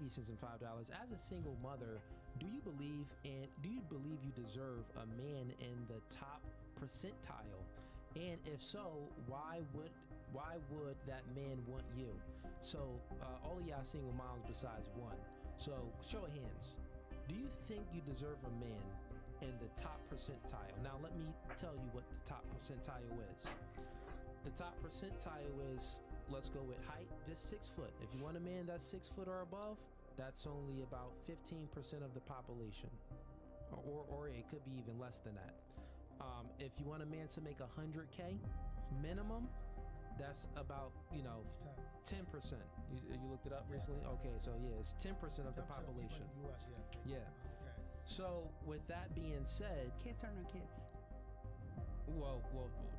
Navy sends in $5. As a single mother, do you believe you deserve a man in the top percentile? And if so, why would that man want you? So all of y'all single moms besides one. So show of hands. Do you think you deserve a man in the top percentile? Now let me tell you what the top percentile is. The top percentile is, let's go with height, just 6 foot. If you want a man that's 6 foot or above, that's only about 15% of the population, or it could be even less than that. If you want a man to make 100K minimum, that's about 10%. You looked it up recently? Okay, so yeah, it's 10% of the population. US, Yeah. Okay. So with that being said, Kids or no kids? well,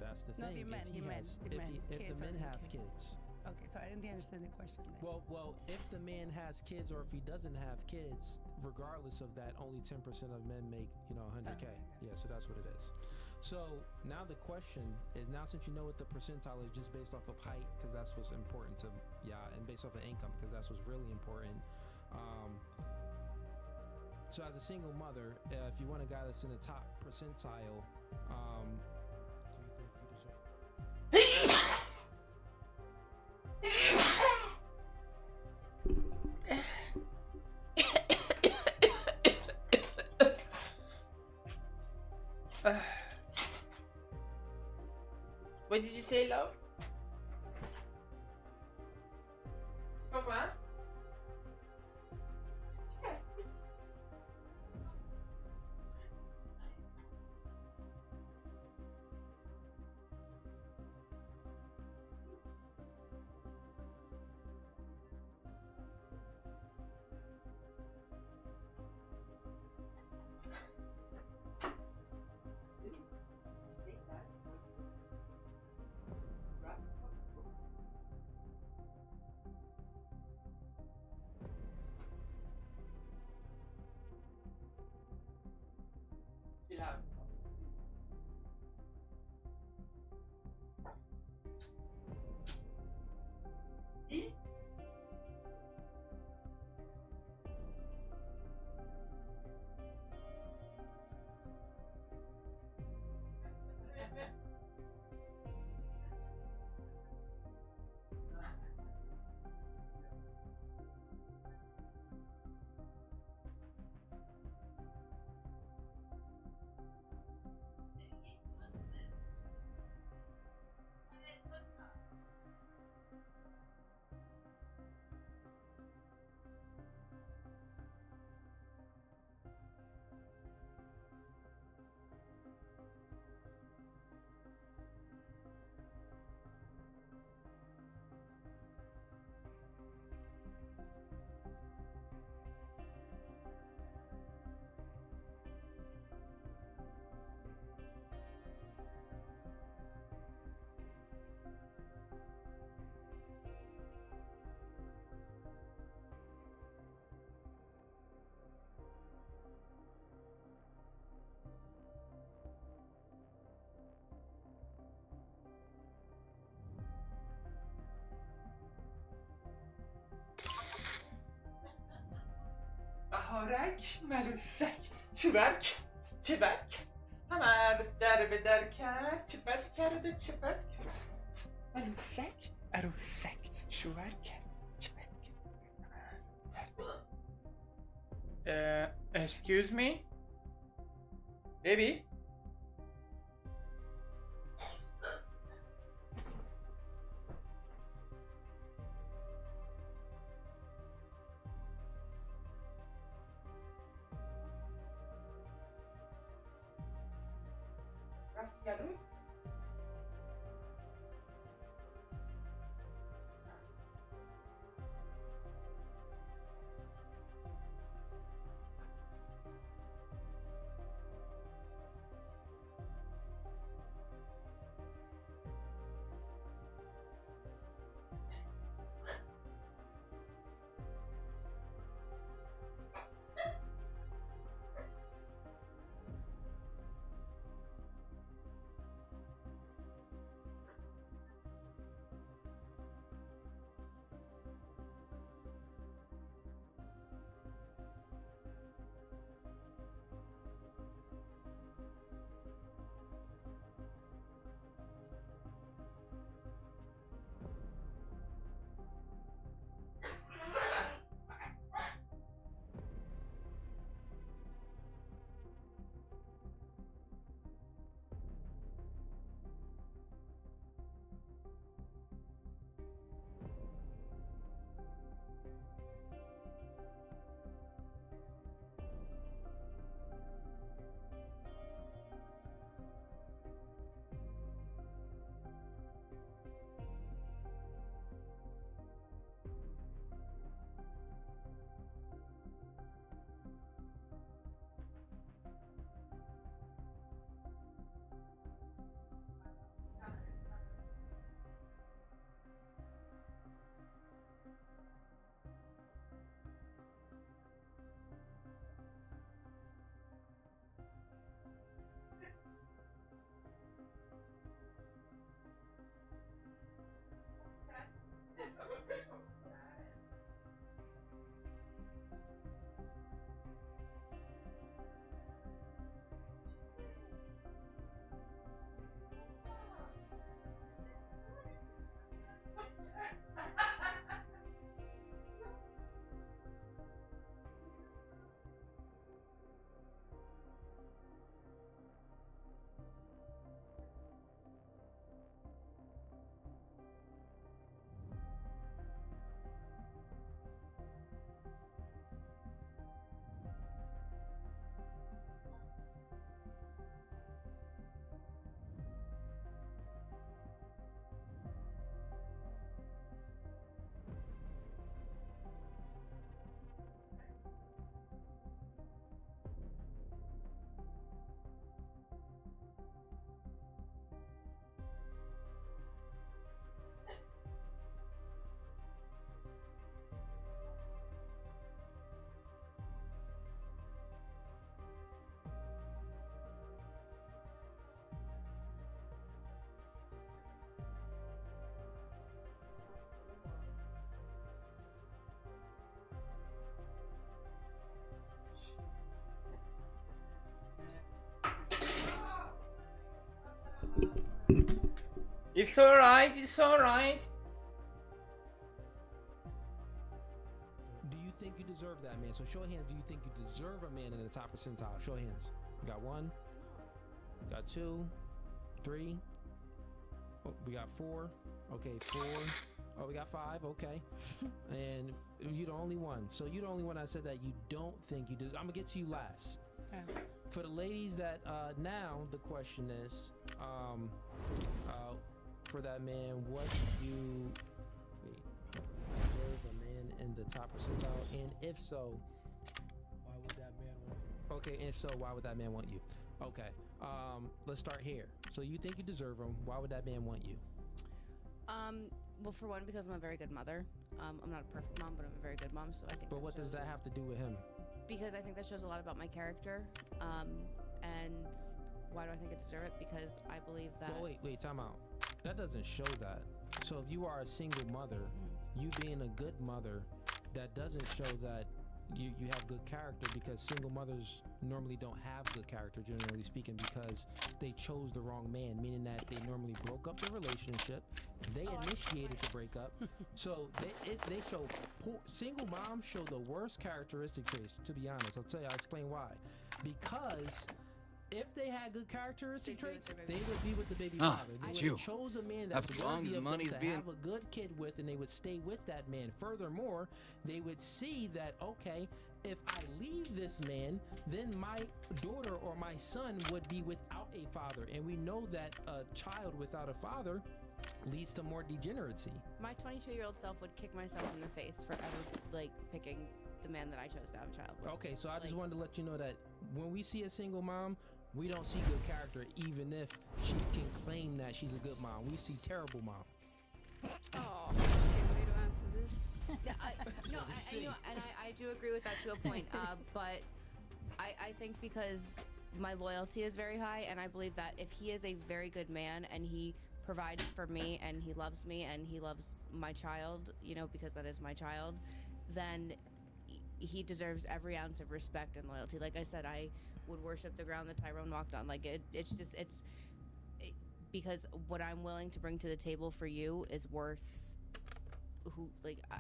that's the No, thing. the men, If he the men, has, the men. if Kids the or men no have kids? kids. Okay, so I didn't understand the question then. Well, if the man has kids or if he doesn't have kids, regardless of that, only 10% of men make 100K. Okay. Yeah, so that's what it is. So now the question is, now since you know what the percentile is, just based off of height, because that's what's important to and based off of income, because that's what's really important. So as a single mother, if you want a guy that's in the top percentile, Do you think you deserve? What did you say, love? Come on. Yes. Ahorek, melusek, çiverk, çiverk. Hemen derbe derken, çipet kerede çipet. Melusek, erusek, şuverk, çipet. Excuse me? Baby? Geldim. It's alright, it's alright. Do you think you deserve that man? So show of hands, do you think you deserve a man in the top percentile? Show of hands. We got 1. We got 2. 3. Oh, we got 4. Okay, 4. Oh, we got 5. Okay. And you're the only one. So you're the only one I said that you don't think you deserve. I'm gonna get to you last. Okay. For the ladies that now the question is, for that man, what do you deserve a man in the top percentile? And if so, Why would that man want you? okay, and if so, why would that man want you? Okay, let's start here. So you think you deserve him? Why would that man want you? Well, for one, because I'm a very good mother. I'm not a perfect mom, but I'm a very good mom, so I think. But what does that have to do with him? Because I think that shows a lot about my character. And why do I think I deserve it? Because I believe that. Well, wait, time out. That doesn't show that. So if you are a single mother, you being a good mother, that doesn't show that you have good character, because single mothers normally don't have good character, generally speaking, because they chose the wrong man, meaning that they normally broke up the relationship, they initiated the breakup. So they show single moms show the worst characteristic traits, to be honest. I'll explain why. Because if they had good characteristic traits, they would be with the baby father. They it's would you. have chose a man How that's long worthy the of them money's to being- have a good kid with, and they would stay with that man. Furthermore, they would see that, okay, if I leave this man, then my daughter or my son would be without a father. And we know that a child without a father leads to more degeneracy. my 22-year-old self would kick myself in the face for ever picking the man that I chose to have a child with. Okay, so I just Like- wanted to let you know that when we see a single mom, we don't see good character, even if she can claim that she's a good mom. We see terrible mom. Oh. Way to answer this. Yeah, I do agree with that to a point. But I think because my loyalty is very high, and I believe that if he is a very good man and he provides for me and he loves me and he loves my child, because that is my child, then he deserves every ounce of respect and loyalty. Like I said, I would worship the ground that Tyrone walked on. Because what I'm willing to bring to the table for you is worth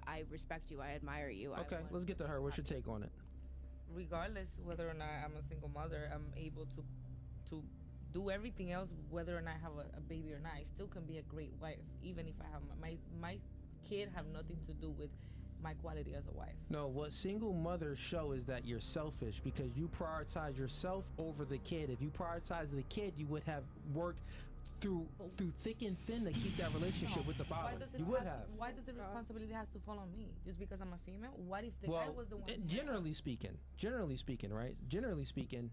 I respect you, I admire you. Okay, let's get to her. What's your take on it? Regardless whether or not I'm a single mother, I'm able to do everything else, whether or not I have a baby or not. I still can be a great wife, even if I have my kid have nothing to do with my quality as a wife. No, what single mothers show is that you're selfish because you prioritize yourself over the kid. If you prioritize the kid, you would have worked through thick and thin to keep that relationship with the father. You would have. Why does the responsibility has to fall on me just because I'm a female? What if the guy was the one? Generally speaking, right? Generally speaking,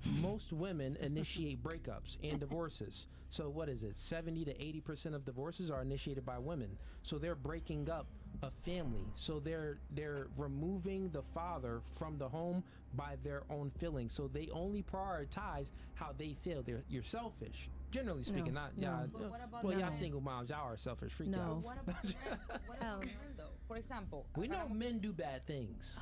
most women initiate breakups and divorces. So what is it? 70 to 80% of divorces are initiated by women. So they're breaking up a family. So they're removing the father from the home by their own feelings. So they only prioritize how they feel. You're selfish. Generally speaking, No, not no. y'all. But what about Well, the y'all men? single moms, y'all are selfish freak No. out. What about the men? What about the men though? For example, We if I know have a- men do bad things.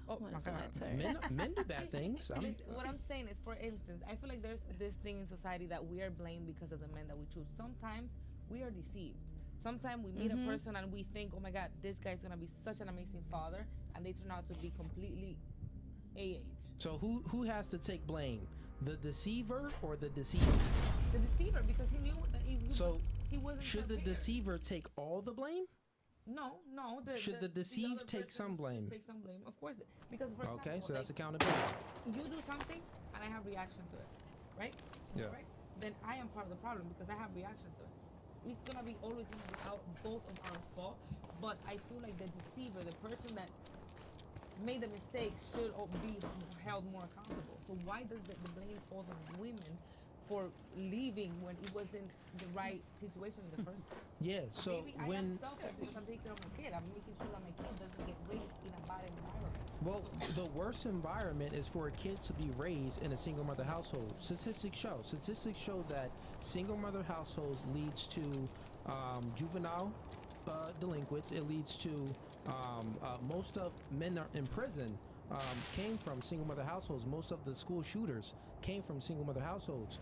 Oh What my is that, God. sir? Men do bad things. What I'm saying is, for instance, I feel like there's this thing in society that we are blamed because of the men that we choose. Sometimes we are deceived. Sometimes we meet a person and we think, oh my God, this guy's gonna be such an amazing father, and they turn out to be completely AH. So who has to take blame? The deceiver or the deceiver? The deceiver, because he knew that he wasn't. Should the prepared. deceiver take all the blame? No. Should the deceived other take person some blame? should take some blame, of course. Because for Okay, example, so that's like, accountability. you do something and I have reaction to it, right? Yeah. Right? Then I am part of the problem because I have reaction to it. It's gonna be always gonna be both of our fault, but I feel like the deceiver, the person that made the mistake, should be held more accountable. So why does the blame fall on women for leaving when it wasn't the right situation in the first place? Yeah, so Maybe I am selfish because I'm taking care of my kid. I'm making sure that my kid doesn't get raised in a bad environment. well, the worst environment is for a kid to be raised in a single mother household. Statistics show that single mother households leads to juvenile delinquents. It leads to most of men are in prison came from single mother households. Most of the school shooters came from single mother households.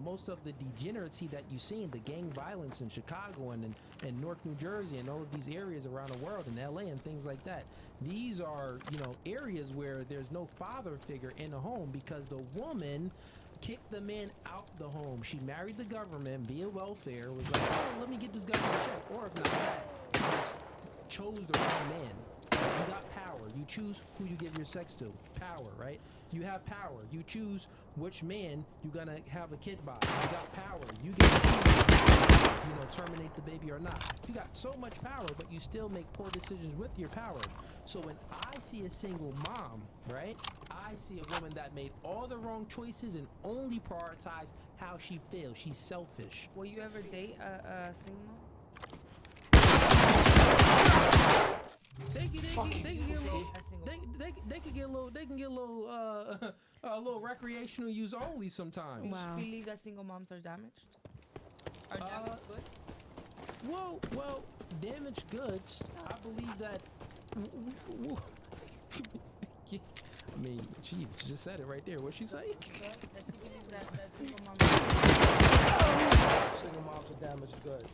Most of the degeneracy that you see in the gang violence in Chicago and in Newark, New Jersey, and all of these areas around the world, in LA and things like that. These are, areas where there's no father figure in the home because the woman kicked the man out the home. She married the government via welfare, was like, oh, let me get this government check. Or if not that, she just chose the wrong man. You got power. You choose who you give your sex to. Power, right? You have power. You choose which man you're gonna have a kid by. You got power. You get to choose, terminate the baby or not. You got so much power, but you still make poor decisions with your power. So when I see a single mom, right, I see a woman that made all the wrong choices and only prioritized how she feels. She's selfish. Will you ever date a single mom? They can get a little recreational use only sometimes. Wow. Do you believe that single moms are damaged? Are damaged good? Well, damaged goods. I believe that. I mean, she just said it right there. What'd she say? That she believes that single moms Single moms are damaged goods.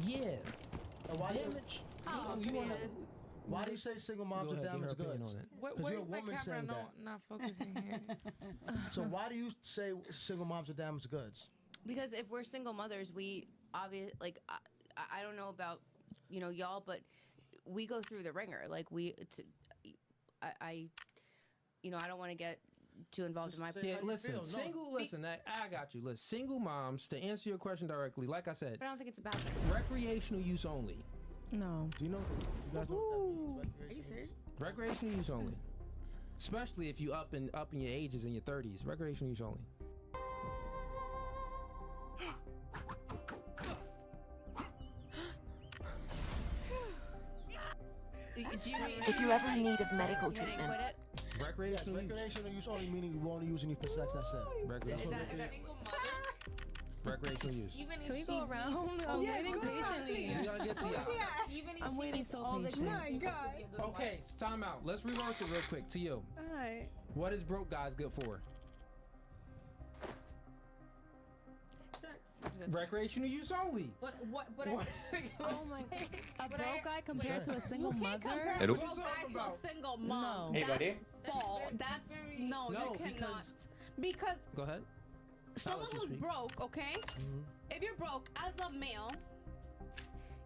Yeah. And why Damage. you wanna, why do you say single moms Go are ahead, get her damaged opinion goods? on it. Where, 'Cause where's you're a my woman camera saying not focusing here? So why do you say single moms are damaged goods? Because if we're single mothers, we obviously I don't know about y'all, but we go through the ringer. Like I don't want to get too involved in my. Say Yeah, how you listen, feel, no. single. Listen, I got you. Listen, single moms. To answer your question directly, like I said, But I don't think it's about that. recreational use only. No. Do you know? You guys know what that means? Are you serious? Recreational use only. Especially if you up in your ages in your 30s. Recreational use only. Do you mean If you're ever in need of medical you didn't treatment, quit it? Yes, Recreational use. recreational use only meaning you won't use any for sex. That's it. Recreational, Is that Single mother, recreational use. even if Can we she go around? I'm Yes, waiting go around, patiently. We gotta get to y'all. even if I'm she waiting needs so all the patient. good things to be a good Okay, time out. Let's reverse it real quick. To you, Alright. what is broke guys good for? wife. Sex. Recreational use only. But What? Oh my god. A broke guy compared to a single You can't mother? compare Hello? a broke guy to a single mom. No. Hey, buddy. That's false. That's That's very- no, No, you cannot. because- Because Go ahead. someone you who's speak. broke, okay? If you're broke as a male,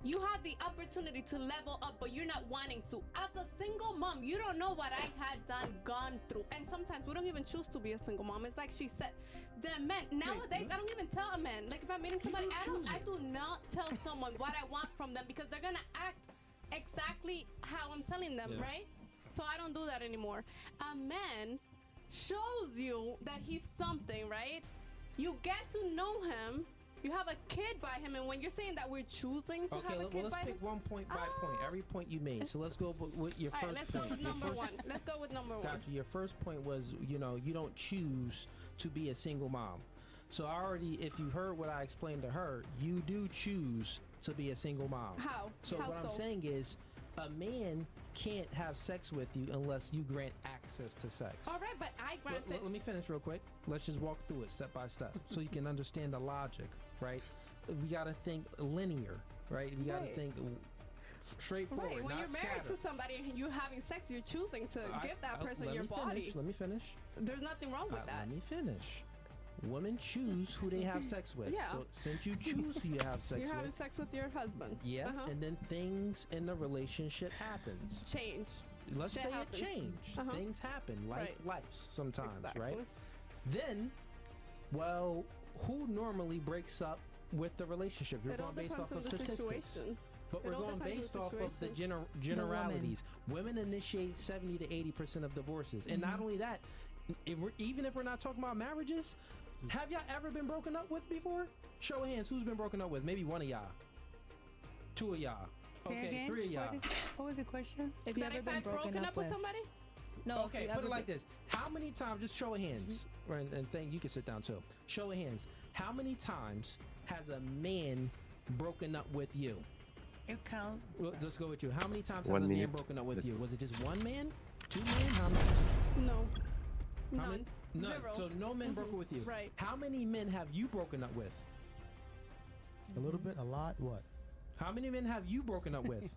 you have the opportunity to level up, but you're not wanting to. As a single mom, you don't know what I had gone through. And sometimes we don't even choose to be a single mom. It's like she said, the men, nowadays, I don't even tell a man. Like if I'm meeting somebody, I do not tell someone what I want from them because they're gonna act exactly how I'm telling them, Yeah. right? So I don't do that anymore. A man shows you that he's something, right? You get to know him. You have a kid by him, and when you're saying that we're choosing to Okay, have a well, kid let's by him, pick one point by point. Every point you made. So let's go with your all right, first let's go point. with Your number first- one. Let's go with number one. Gotcha. Your first point was, you don't choose to be a single mom. So if you heard what I explained to her, you do choose to be a single mom. How? So How what I'm so? saying is, a man can't have sex with you unless you grant access to sex. All right, but I granted. Let me finish real quick. Let's just walk through it step by step so you can understand the logic, right? We got to think linear, right? We got to Right. think straightforward, Right, when not you're married scattered. to somebody and you're having sex, you're choosing to give that person let your me body. Finish, let me finish. There's nothing wrong with that. Let me finish. Women choose who they have sex with. Yeah. So since you choose who you have sex You're having with, sex with your husband. yeah, Uh-huh. and then things in the relationship happens. Change. Let's Shit say happens. it changed. Uh-huh. Things happen. Right. Life sometimes, right? Exactly. Then, well, who normally breaks up with the relationship? You're It all going based depends off on of the statistics. situation. But It we're all going depends on based the off of the situation. generalities. Women initiate 70 to 80% of divorces. And not only that, even if we're not talking about marriages, have y'all ever been broken up with before? Show of hands, who's been broken up with? Maybe one of y'all. Two of y'all. Say Okay, again? three of y'all. What was the question? if you That ever if been I've broken up with somebody? No, if Okay, you put ever it like been- this. How many times, just show of hands, and thing, you can sit down too. Show of hands. How many times has a man broken up with you? It count. Well, let's go with you. How many times has 1 a man minute. broken up with That's you? it. Was it just one man? 2 men? How many? No. How many? None. None. Zero. So no men broke up with you. Right. How many men have you broken up with? A little bit, a lot, what? How many men have you broken up with?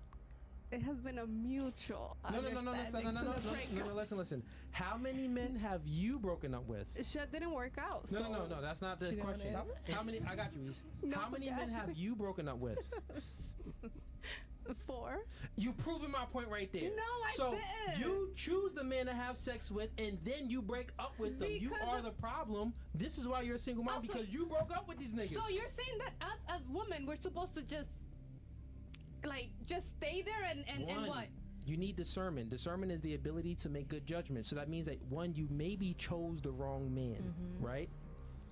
It has been a mutual No, understanding to the breakup. listen. How many men have you broken up with? Shit didn't work out. No, so that's not the She didn't question. wanna How many? I got you, Reese. No, How many yeah. men have you broken up with? 4. You proving my point right there. No, I so didn't. you choose the man to have sex with, and then you break up with them. You Because are of- the problem. This is why you're a single mom, Also- because you broke up with these niggas. So you're saying that us as women, we're supposed to just stay there and what? You need discernment. Discernment is the ability to make good judgment. So that means that one, you maybe chose the wrong man, right?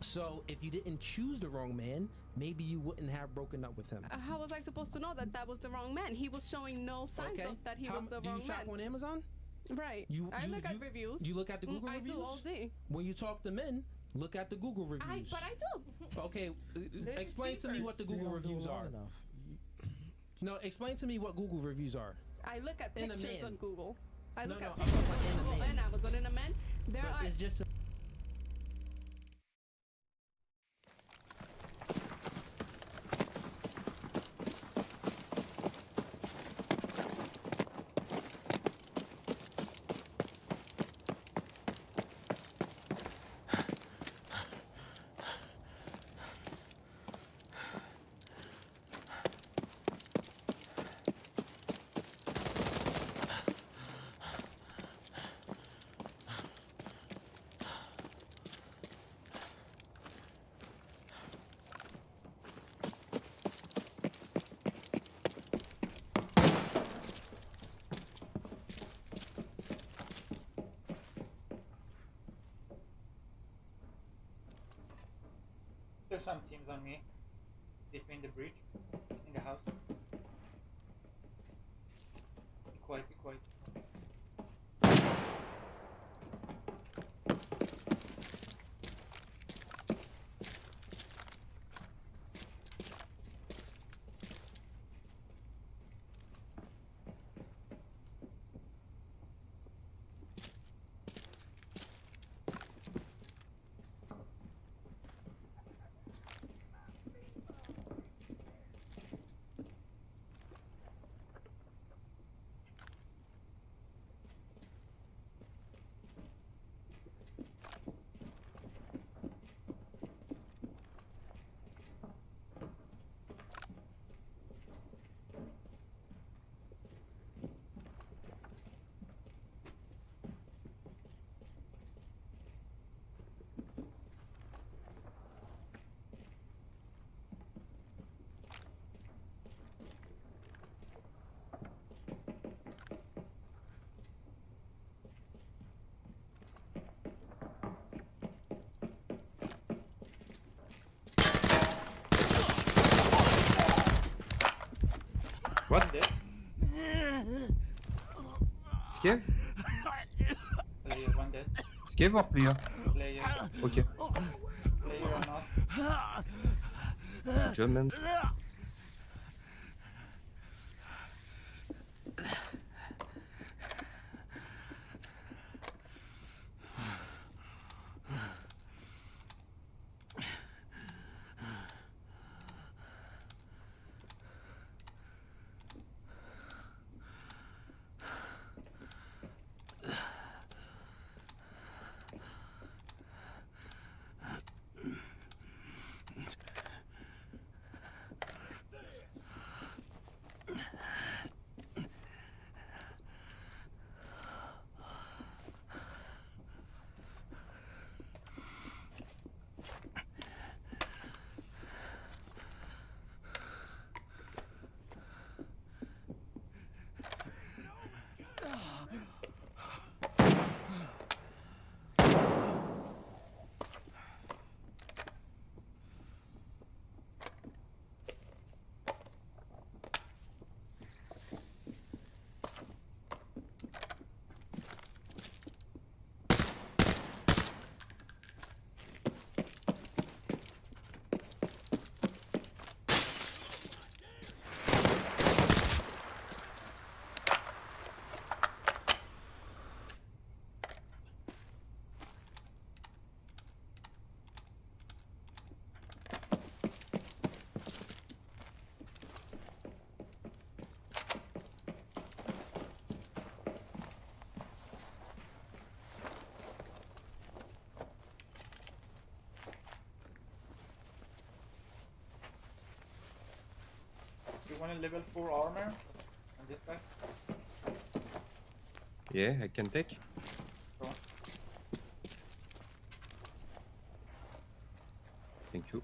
So if you didn't choose the wrong man, maybe you wouldn't have broken up with him. How was I supposed to know that that was the wrong man? He was showing no signs of that he was the do wrong you shop man. on Amazon? Right. I look at reviews. You look at the Google I reviews? do all day. When you talk to men, look at the Google reviews. But I do. Okay, explain to me what the They Google don't do it reviews long are. enough. No, explain to me what Google reviews are. I look at In a pictures man. on Google. I No, look no, at I'm pictures talking about in a on Google man. and Amazon. In a man, there But are. it's just There's some teams on me between the bridge in the house. Be quiet, be quiet. What? Dead. Scav? Player, one dead. Scav or player? Player, Ok. player on us. Good job, man. a level 4 armor on this guy? Yeah, I can take. Go on. Thank you.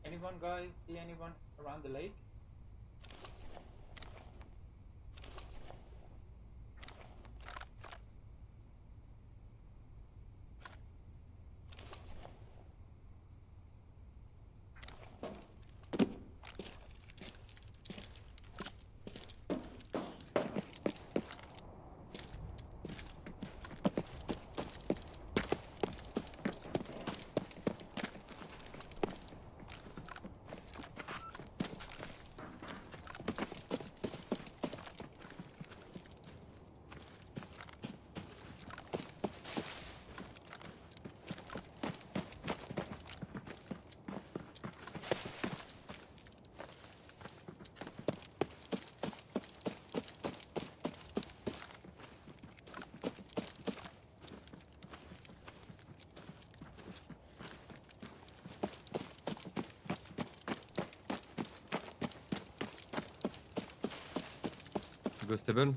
Anyone guys see anyone around the lake? Go stable.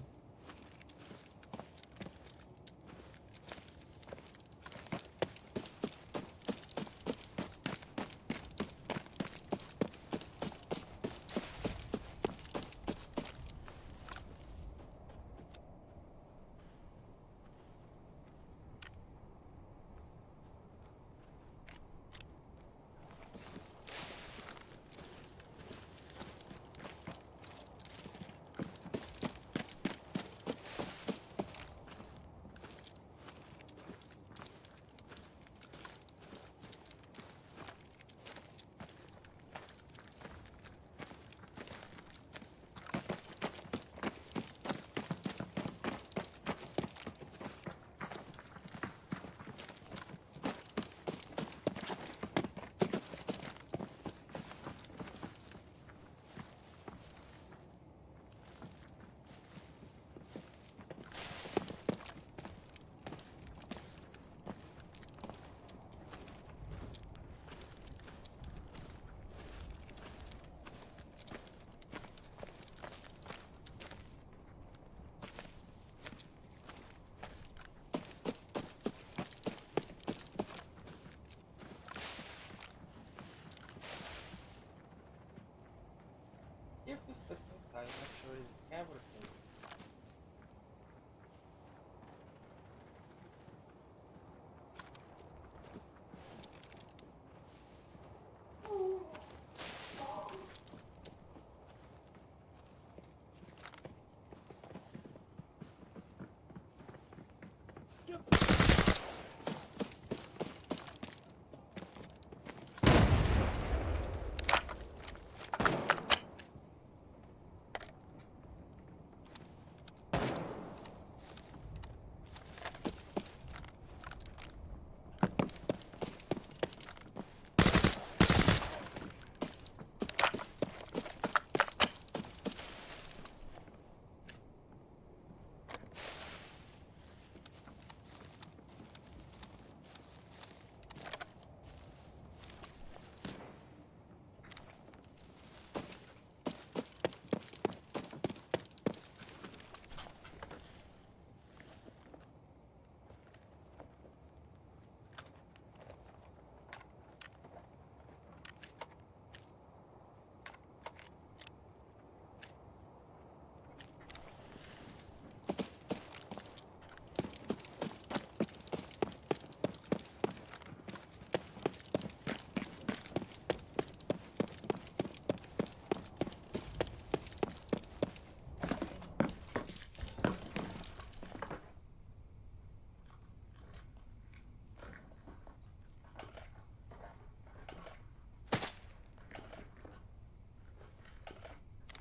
If this step inside, I'm not sure it's everything.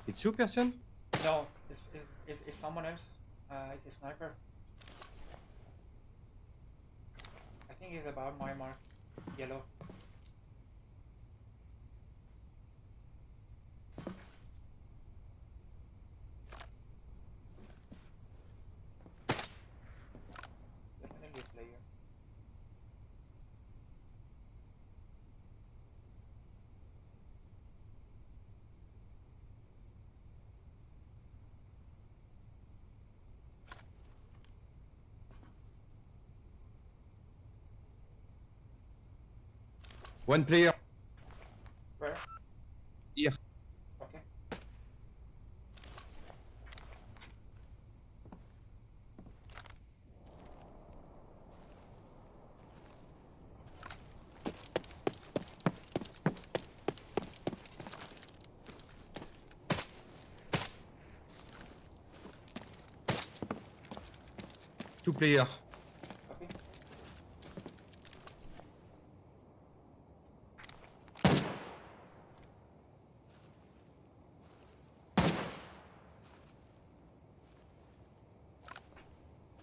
It's you, Persian? No, it's someone else. It's a sniper. I think it's about my mark. Yellow. Definitely a player. One player. Where? Here. Okay. Two player. Copy.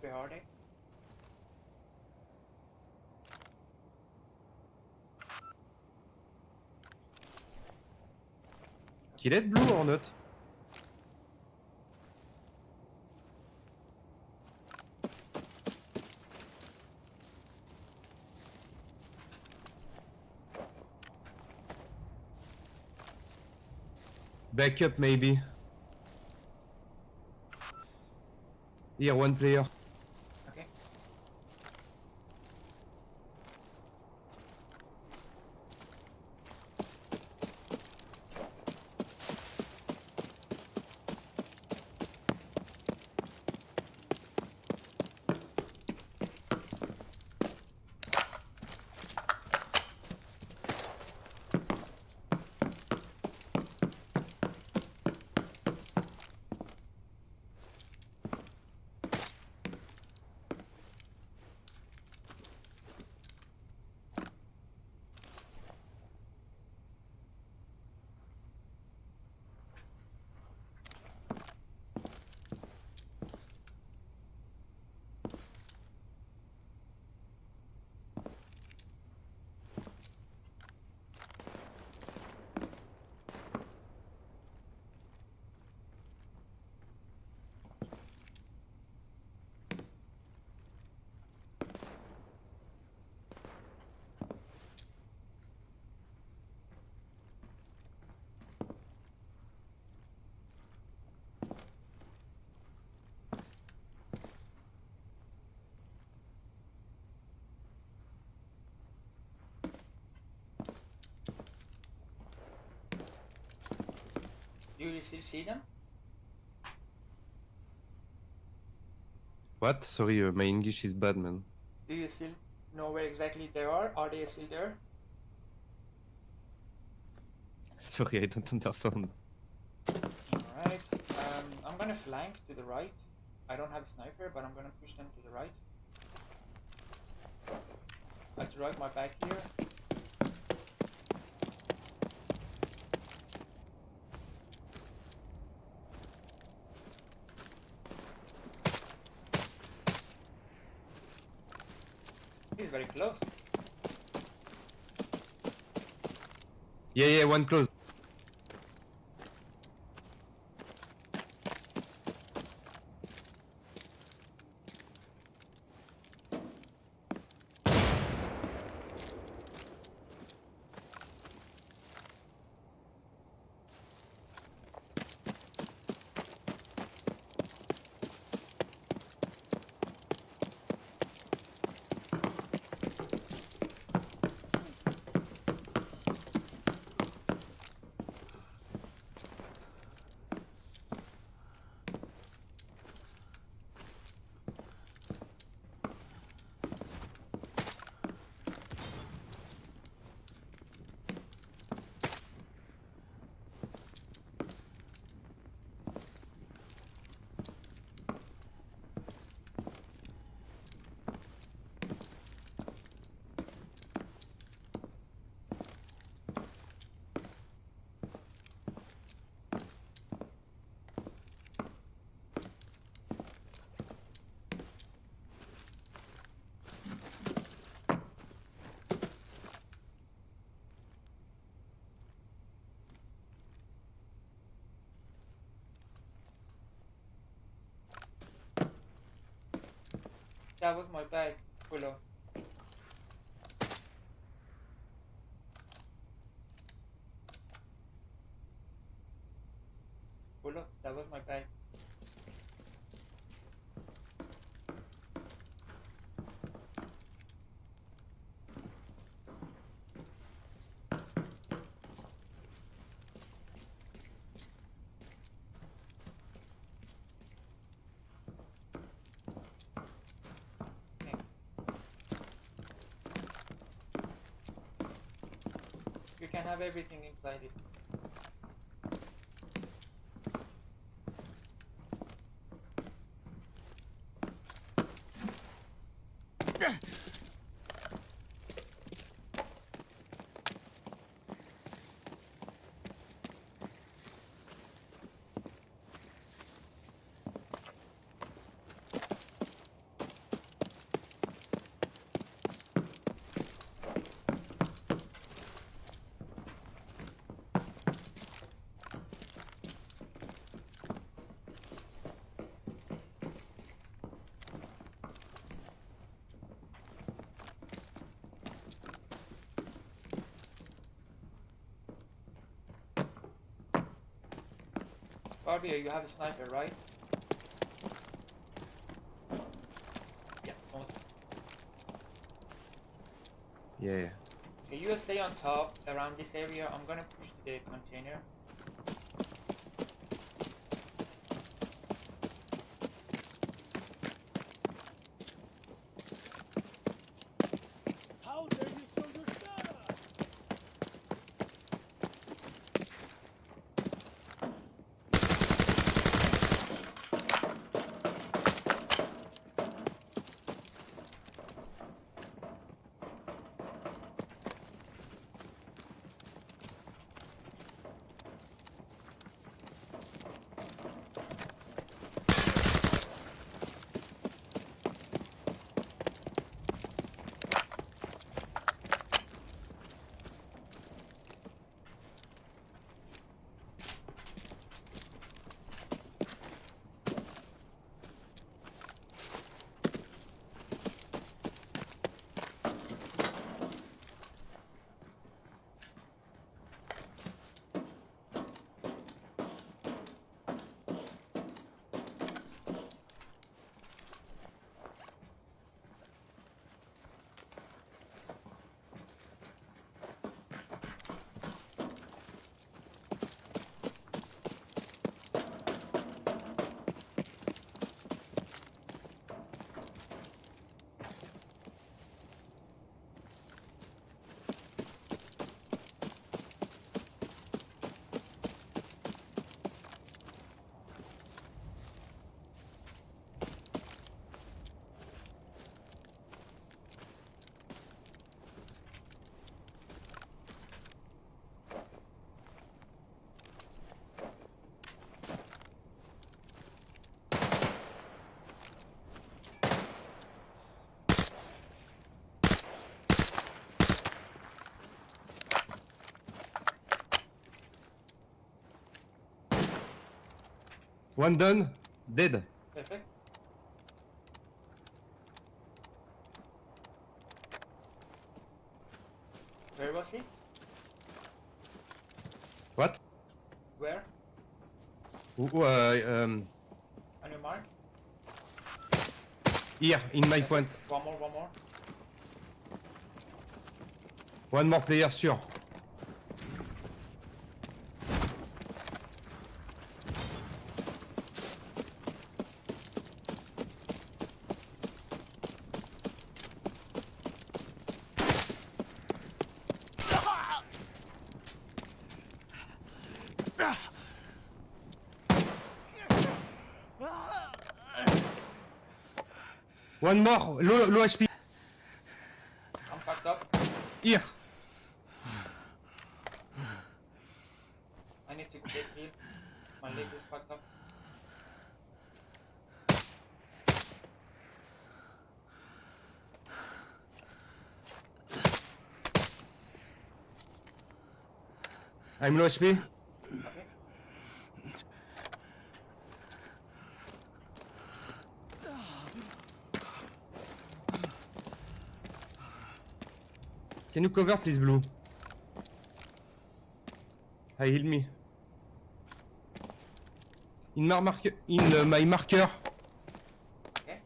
Where are they? Kill it, blue or not? Backup maybe. Here, one player. Okay. Do you still see them? What? Sorry, my English is bad, man. Do you still know where exactly they are? Are they still there? Sorry, I don't understand. Alright. I'm gonna flank to the right. I don't have a sniper, but I'm gonna push them to the right. I'll drive my back here. He's very close. Yeah, one close. That was my bag, Willow. Willow, that was my bag. You can have everything inside it. Barbie, you have a sniper, right? Yeah, almost. Yeah. Okay, you stay on top around this area. I'm gonna push the container. How dare you show your shadow? One done. Dead. Perfect. Where was he? What? Where? On On your mark? here, in my point. One more, one more. One more player, sûr. One more, low HP. I'm fucked up. Here. I need to get healed. My leg is fucked up. I'm low HP. Okay. Can you cover please, Blue? I heal me. In my marker. Okay.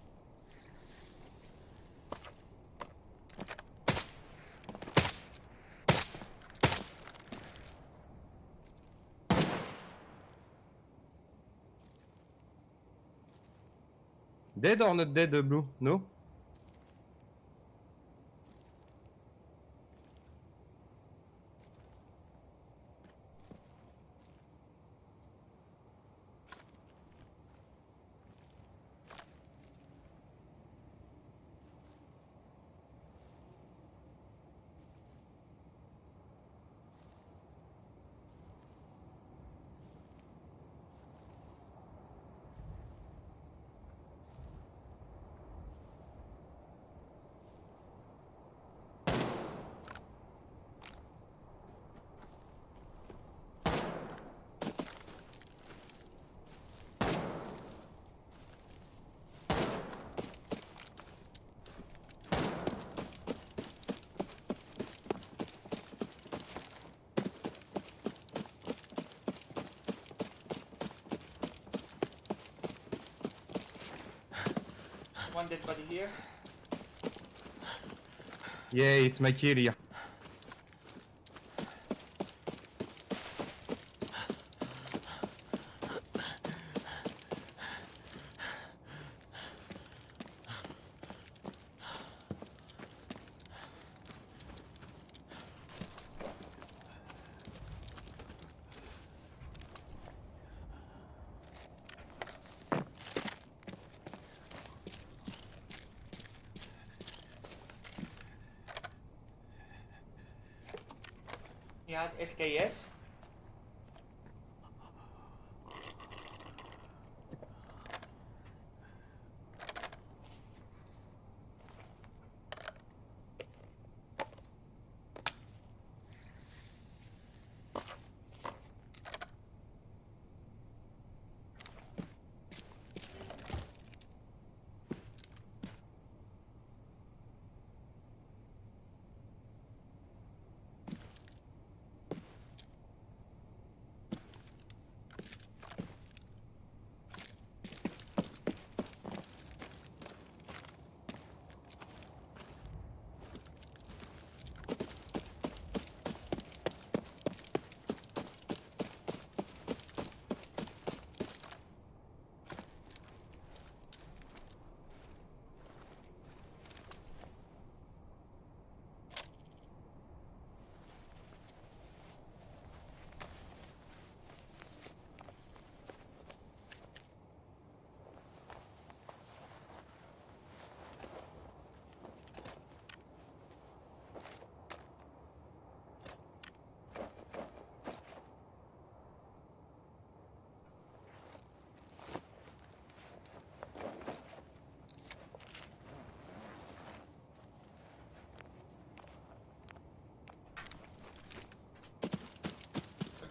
Dead or not dead, Blue? No? One dead body here. Yeah, it's my kill here. He has SKS.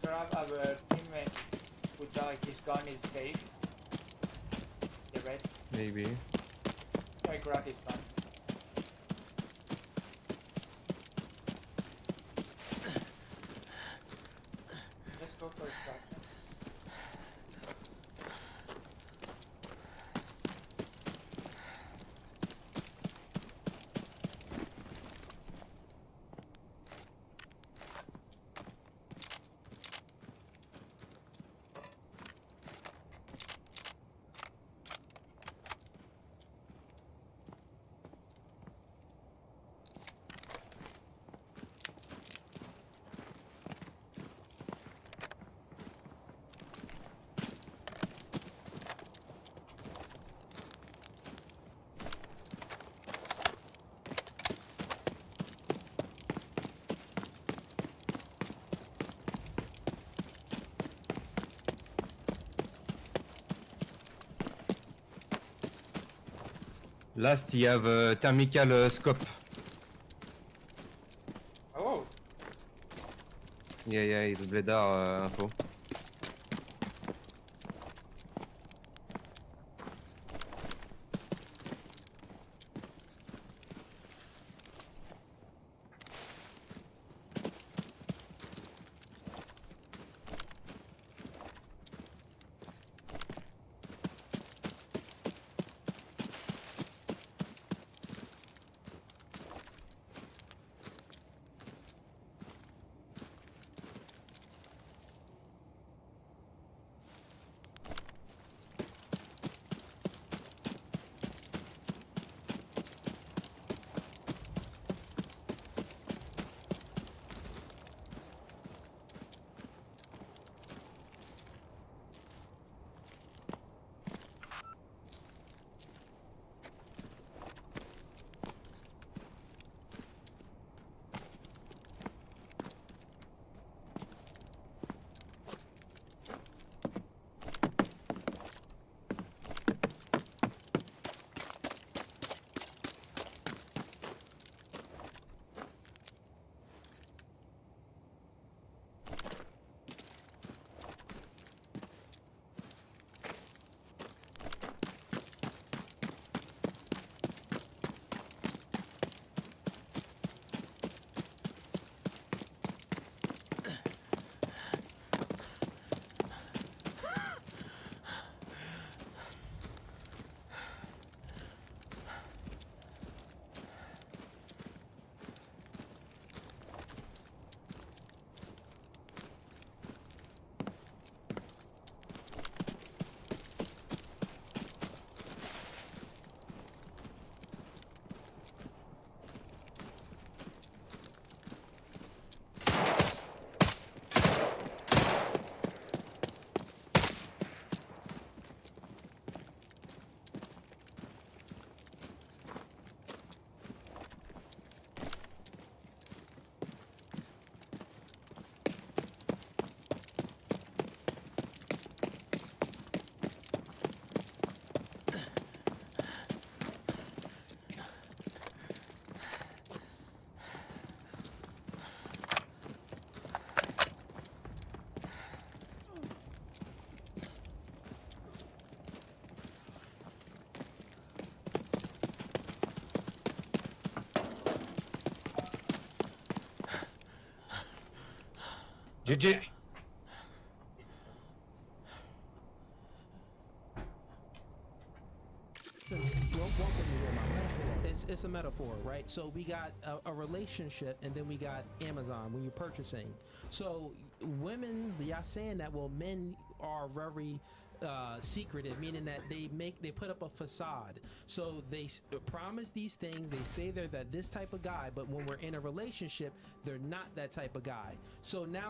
Grab our teammate who died. His gun is safe. You ready? Maybe. I grab his gun. Let's go for extraction. Last, you have a thermical scope. Oh, Yeah, it's Bledar info. GG. It's a metaphor, right? So we got a relationship, and then we got Amazon when you're purchasing. So women, y'all saying that, well, men are very secretive, meaning that they put up a facade. So they promise these things. They say they're this type of guy, but when we're in a relationship, they're not that type of guy. So now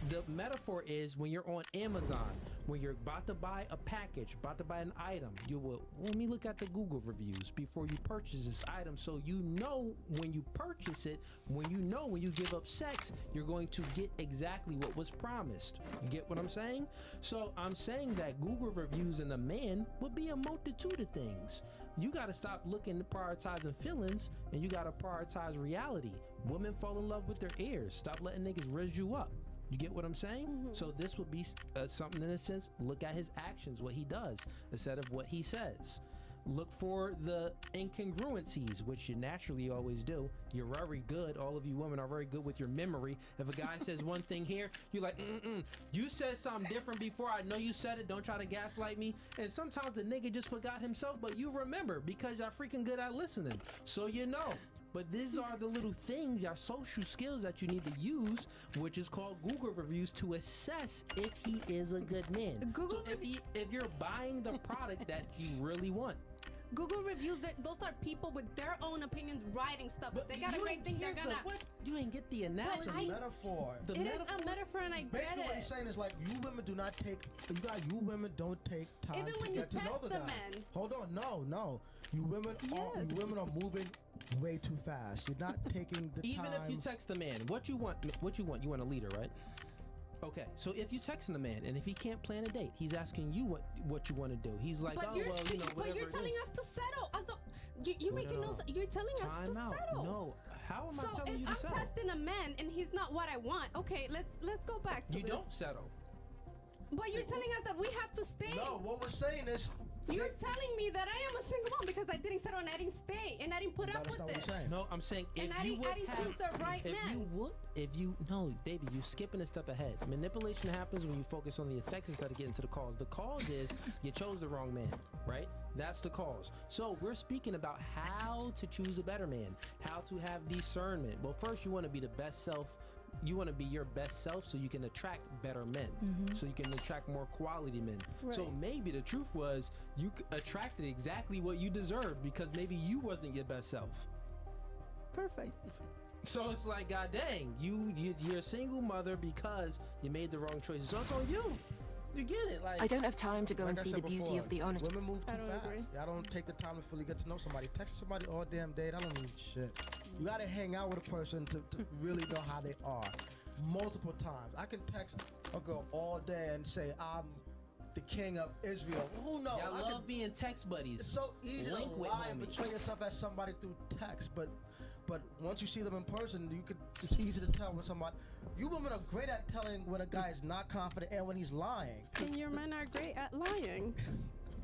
the metaphor is when you're on Amazon, when you're about to buy a package, about to buy an item, you will, let me look at the Google reviews before you purchase this item, so you know when you purchase it, when you give up sex, you're going to get exactly what was promised. You get what I'm saying? So I'm saying that Google reviews in a man would be a multitude of things. You got to stop looking at prioritizing feelings, and you got to prioritize reality. Women fall in love with their ears. Stop letting niggas raise you up. You get what I'm saying? So this would be something in a sense, look at his actions, what he does, instead of what he says. Look for the incongruencies, which you naturally always do. You're very good. All of you women are very good with your memory. If a guy says one thing here, you're like, you said something different before. I know you said it. Don't try to gaslight me. And sometimes the nigga just forgot himself, but you remember because y'all freaking good at listening. So you know. But these are the little things, your social skills that you need to use, which is called Google reviews, to assess if he is a good man. So if you're buying the product that you really want. Google reviews, those are people with their own opinions writing stuff. But they got a great thing, they're gonna. You ain't get the analogy. Metaphor. It is a metaphor, and I get Basically, it. what he's saying is like, you women do not take. You women don't take time Even to when you get to know test the the guy. men. Hold on, no. You women are moving way too fast. You're not taking the Even time. if you text the man, what you want? You want a leader, right? Okay, so if you text the man, and if he can't plan a date, he's asking you what you want to do. He's like, But oh, well, you know, but whatever you're it telling is. us to settle. You're making no. You're telling us to Time out. settle. No, how am I So telling if you to I'm settle? testing a man and he's not what I want, okay, let's go back to You this. don't settle. But you're telling us that we have to stay. No, what we're saying is. You're telling me that I am a single mom because I didn't settle and I didn't stay and I didn't put up with it. No, I'm saying if And I you didn't- would I didn't have, choose the right man. No, baby, you skipping a step ahead. Manipulation happens when you focus on the effects instead of getting to the cause. The cause is you chose the wrong man, right? That's the cause. So we're speaking about how to choose a better man, how to have discernment. Well, first you want to be the best self. You want to be your best self so you can attract better men, so you can attract more quality men. So Right. maybe the truth was you attracted exactly what you deserved because maybe you wasn't your best self. Perfect. So it's like, god dang, you're a single mother because you made the wrong choices. So it's on you. You get it? Like, I don't have time to go Like and I see said the beauty before, of the honest. Women move too I don't fast. agree. Y'all don't take the time to fully get to know somebody. Text somebody all damn day, that don't mean shit. You gotta hang out with a person to really know how they are. Multiple times. I can text a girl all day and say, I'm the king of Israel. Who knows? y'all I love being text buddies. It's so easy Link to with lie and homies. betray yourself as somebody through text, but once you see them in person, it's easy to tell when somebody. You women are great at telling when a guy is not confident and when he's lying. And your men are great at lying.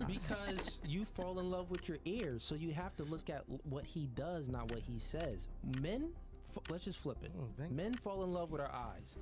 Because you fall in love with your ears, so you have to look at what he does, not what he says. Men, let's just flip it. Men fall in love with our eyes.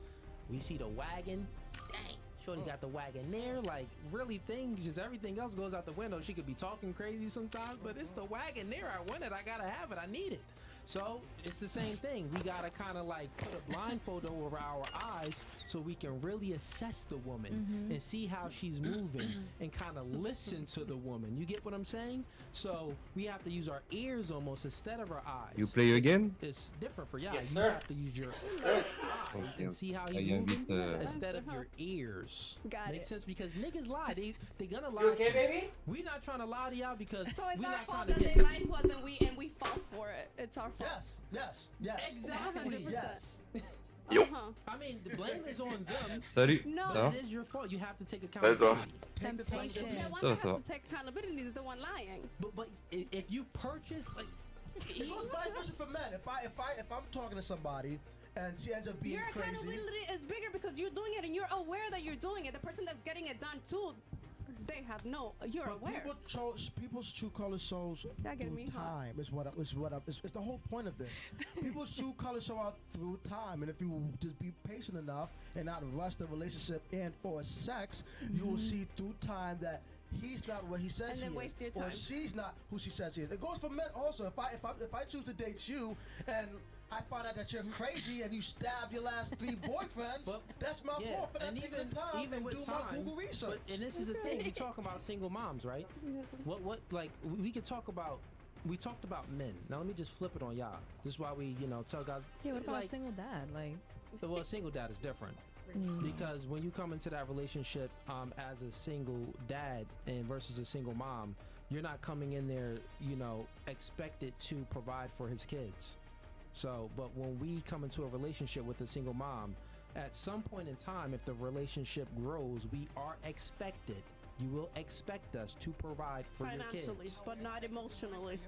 We see the wagon. Dang, shorty got the wagon there. Like, really, just everything else goes out the window. She could be talking crazy sometimes, but it's the wagon there. I want it. I gotta have it. I need it. So it's the same thing. We gotta kind of like put a blindfold over our eyes so we can really assess the woman and see how she's moving and kind of listen to the woman. You get what I'm saying? So we have to use our ears almost instead of our eyes. You play again? It's different for y'all. Yes, You sir. have to use your eyes and see how he's I moving invite, instead of your ears. Got Makes it. sense because niggas lie. They gonna lie. You okay, to you. baby? We not trying to lie to y'all because So it's we our not fault trying to that get. they lied to us and we fall for it. It's our fault. Yes. Exactly. 100%. Yes. I mean, the blame is on them. Salut. No. Ça va? It is your fault. You have to take toi? accountability. Temptation. The one Ça va, that ça has va. to take accountability is the one lying. But if you purchase like It goes vice versa for men. If I'm talking to somebody and she ends up being Your crazy. accountability is bigger because you're doing it and you're aware that you're doing it. The person that's getting it done too, they have no. You're But aware. people's true color shows That getting through me hot. time. It's the whole point of this. People's true color show out through time, and if you just be patient enough and not rush the relationship and or sex, you will see through time that he's not what he says And he then is, waste your or time. she's not who she says she is. It goes for men also. If I choose to date you and I find out that you're crazy and you stabbed your last 3 boyfriends, But- that's my Yeah, fault for not and taking the time even and with do time, my Google research. But, and this is the thing, we talk about single moms, right? What like we could talk about. We talked about men. Now let me just flip it on y'all. This is why we tell guys. Yeah, what about like, a single dad? Like, well, a single dad is different. Because when you come into that relationship as a single dad and versus a single mom, you're not coming in there, expected to provide for his kids. So, but when we come into a relationship with a single mom, at some point in time, if the relationship grows, we are expected. You will expect us to provide for your Financially, kids. but not emotionally.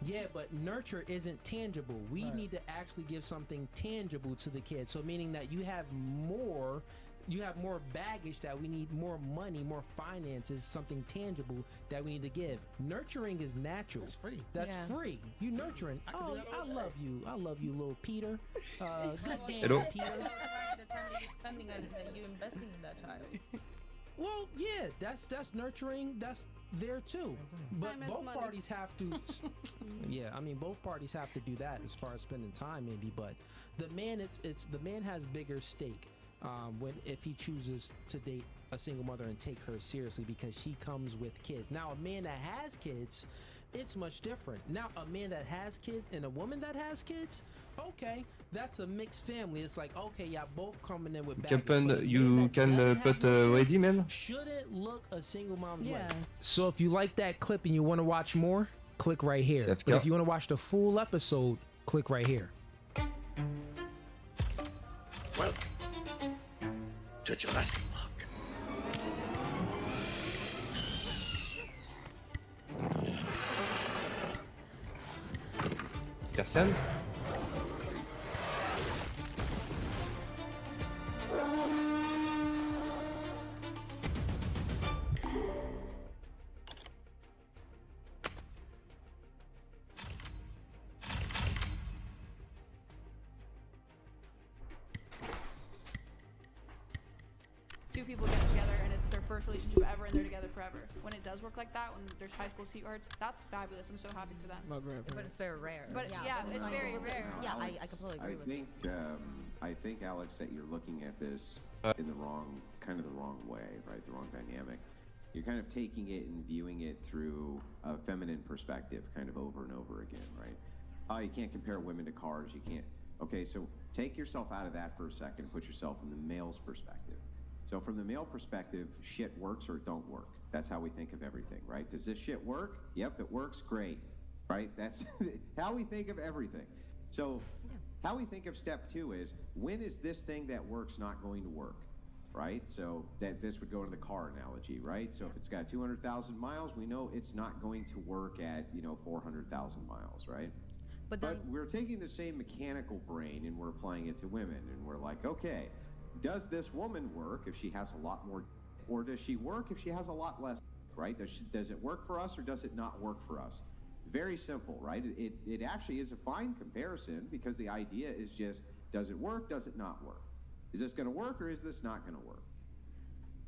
Yeah, but nurture isn't tangible. We Right. need to actually give something tangible to the kid. So meaning that you have more baggage, that we need more money, more finances, something tangible that we need to give. Nurturing is natural. It's free. That's Yeah. free. You nurturing. I can do Oh, that all I day. love you. I love you, little Peter. Good day, Hello? Peter. The time that you're spending on that you investing in that child. Well, yeah, that's nurturing. That's there too. But Time is both money. parties have to. Yeah, I mean, both parties have to do that as far as spending time, maybe. But the man, it's the man has bigger stake if he chooses to date a single mother and take her seriously because she comes with kids. Now, a man that has kids, it's much different. Now, a man that has kids and a woman that has kids, okay, that's a mixed family. It's like, okay, y'all both coming in with baggage. But a man You that can doesn't have put no kids ready, man. shouldn't look a single mom's way. Yeah. So if you like that clip and you want to watch more, click right here. Safe But go. if you want to watch the full episode, click right here. Welcome to Jurassic Park. Personne? Two people get together and it's their first relationship ever and they're together forever. When it does work like that, when there's high school sweethearts, that's fabulous. I'm so happy for them. but it's very rare. But yeah, it's very rare. Yeah, I completely agree with you. I think, Alex, that you're looking at this in the wrong way, right? The wrong dynamic. You're kind of taking it and viewing it through a feminine perspective, kind of over and over again, right? Oh, you can't compare women to cars. You can't. Okay, so take yourself out of that for a second. Put yourself in the male's perspective. So from the male perspective, shit works or it don't work. That's how we think of everything, right? Does this shit work? Yep, it works. Great, right? That's how we think of everything. So how we think of step 2 is, when is this thing that works not going to work, right? So that this would go to the car analogy, right? So if it's got 200,000 miles, we know it's not going to work at 400,000 miles, right? But we're taking the same mechanical brain and we're applying it to women, and we're like, okay, does this woman work if she has a lot more, or does she work if she has a lot less, right? Does it work for us or does it not work for us? Very simple, right? It actually is a fine comparison, because the idea is just, does it work, does it not work? Is this going to work or is this not going to work?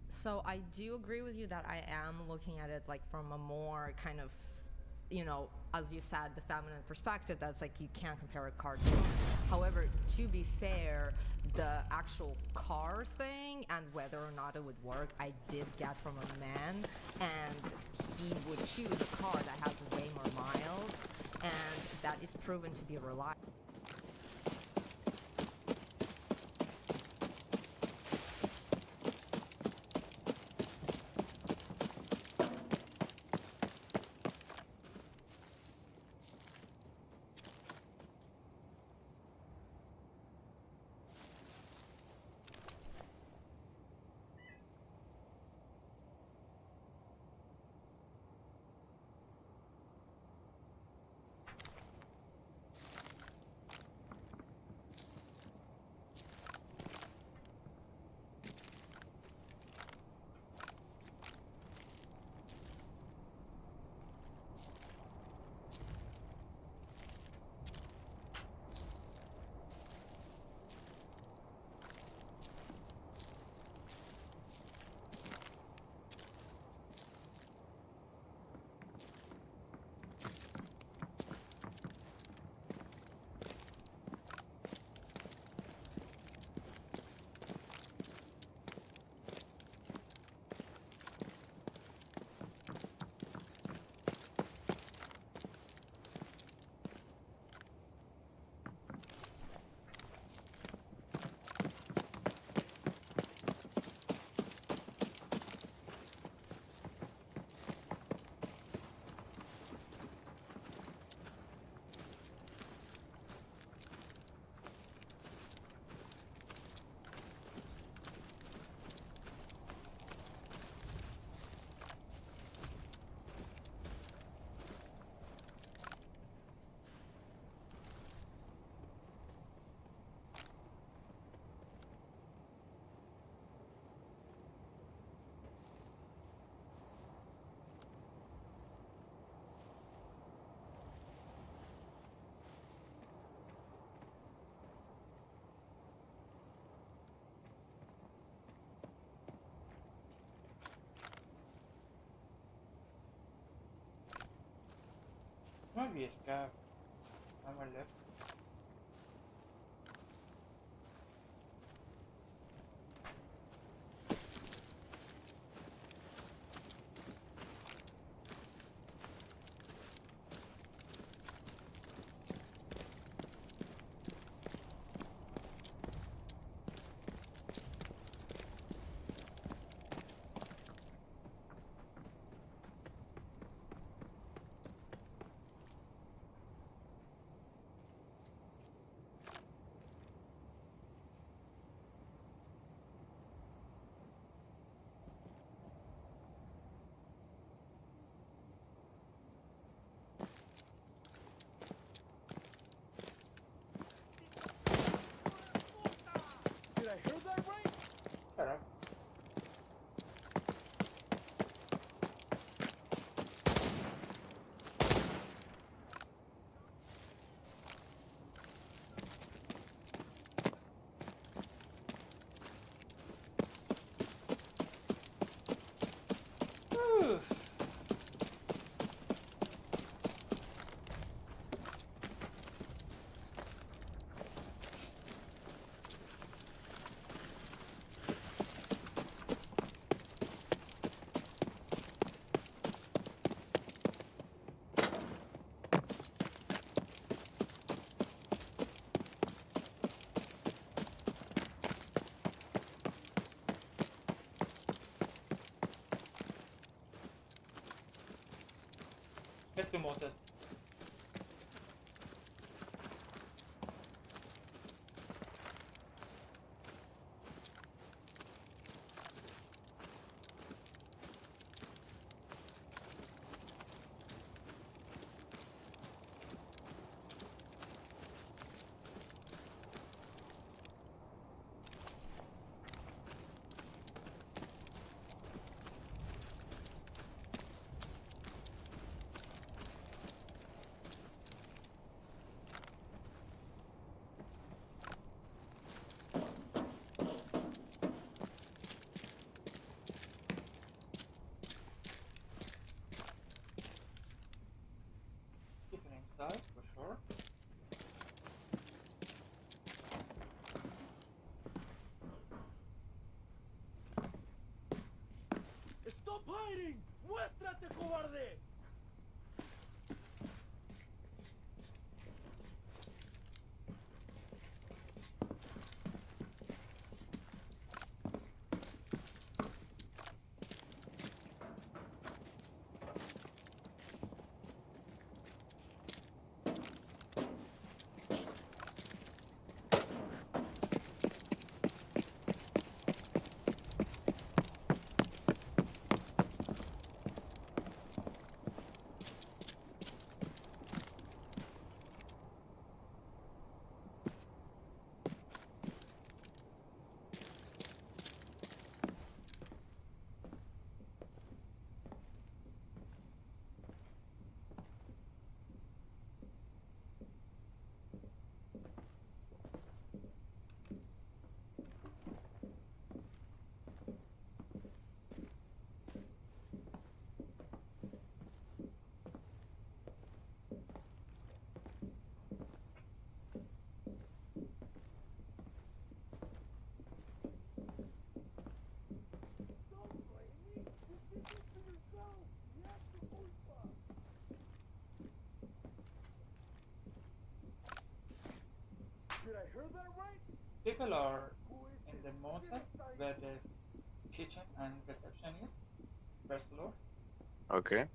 So I do agree with you that I am looking at it like from a more kind of, as you said, the feminine perspective. That's like, you can't compare a car to woman. However, to be fair, the actual car thing and whether or not it would work, I did get from a man, and he would choose a car that has way more miles, and that is proven to be reliable. might be a scav. Somewhere left. Did I hear that right? Correct. Whew. Let's do mortar. Keep it inside for sure. ¡Stop hiding! ¡Muéstrate, cobarde! Did I hear that right? People are in the motel where the kitchen and reception is. First floor. Okay.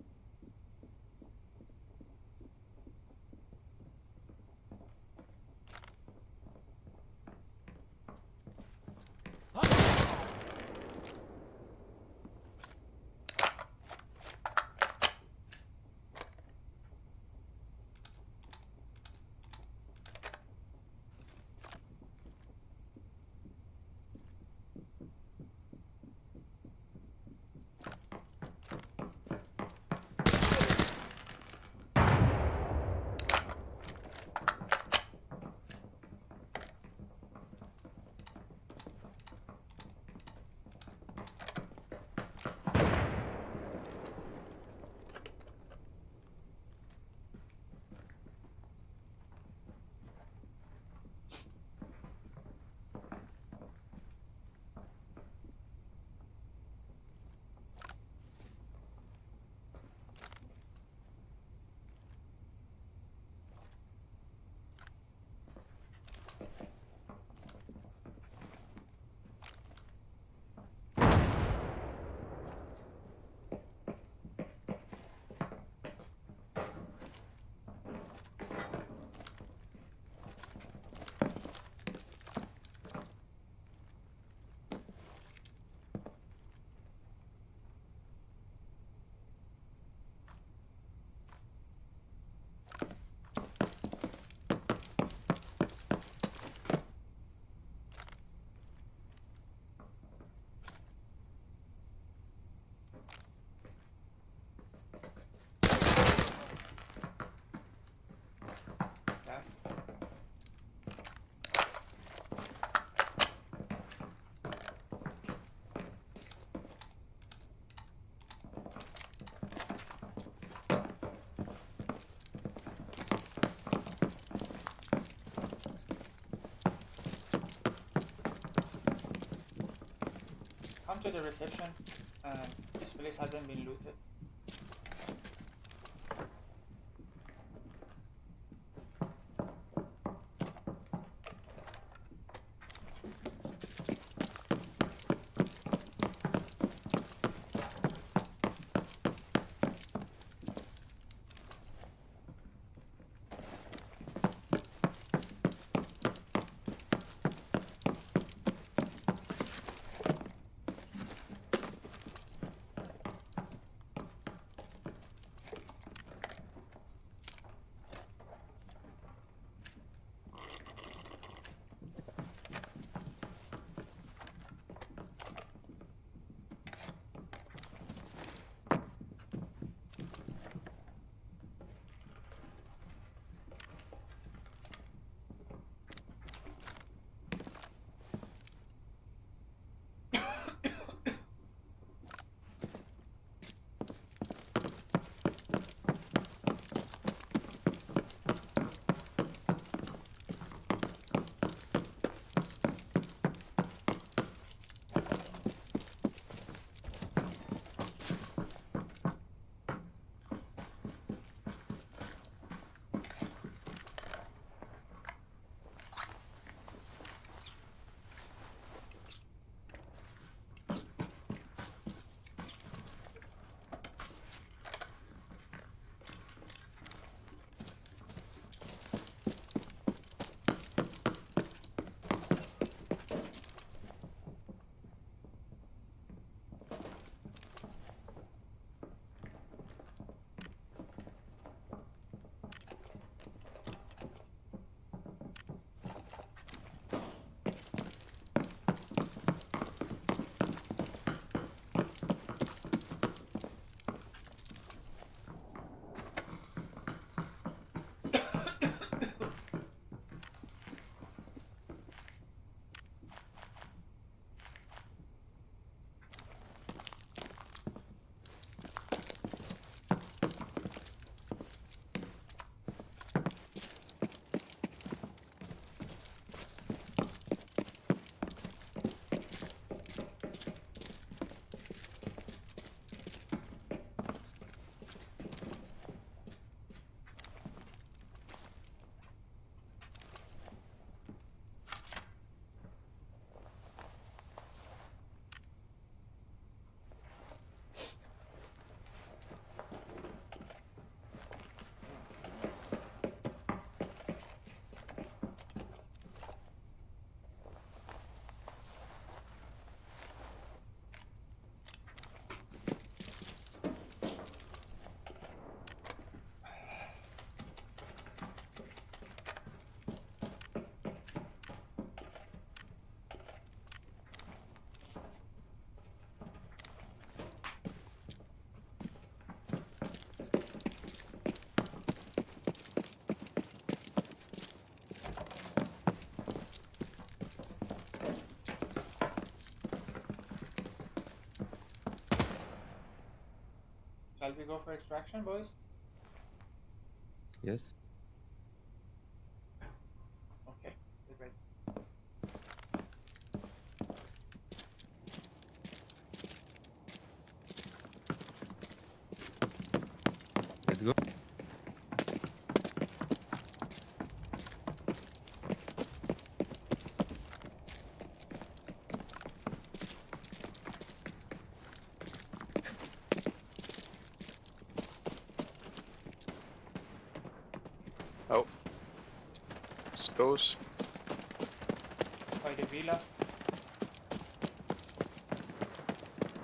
to the reception. This place hasn't been looted. Shall we go for extraction, boys? Yes. Okay, get ready. Let's go. Oh. Goes. By the villa.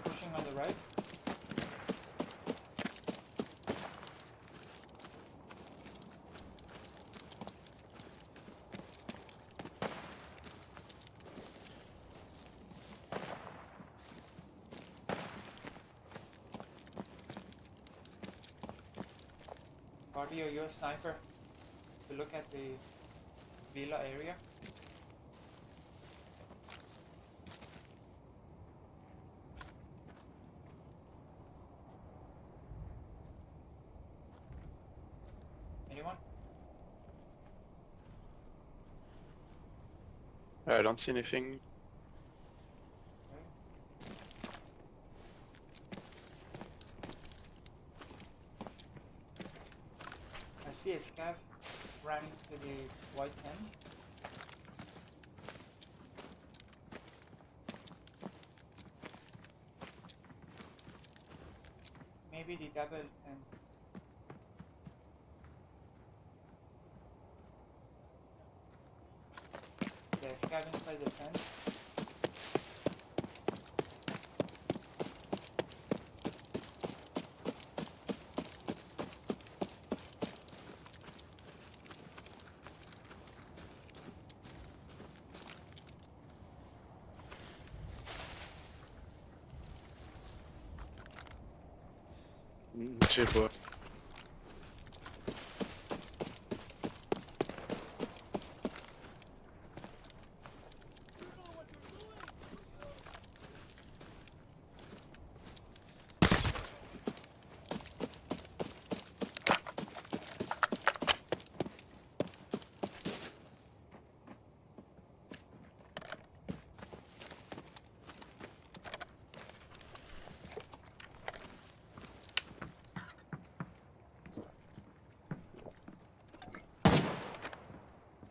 Pushing on the right. Cardio, you're a sniper. To look at the villa area. Anyone? I don't see anything. see a scav running to the white tent. Maybe the double tent. Yeah, scav inside the tent. Shit, boy.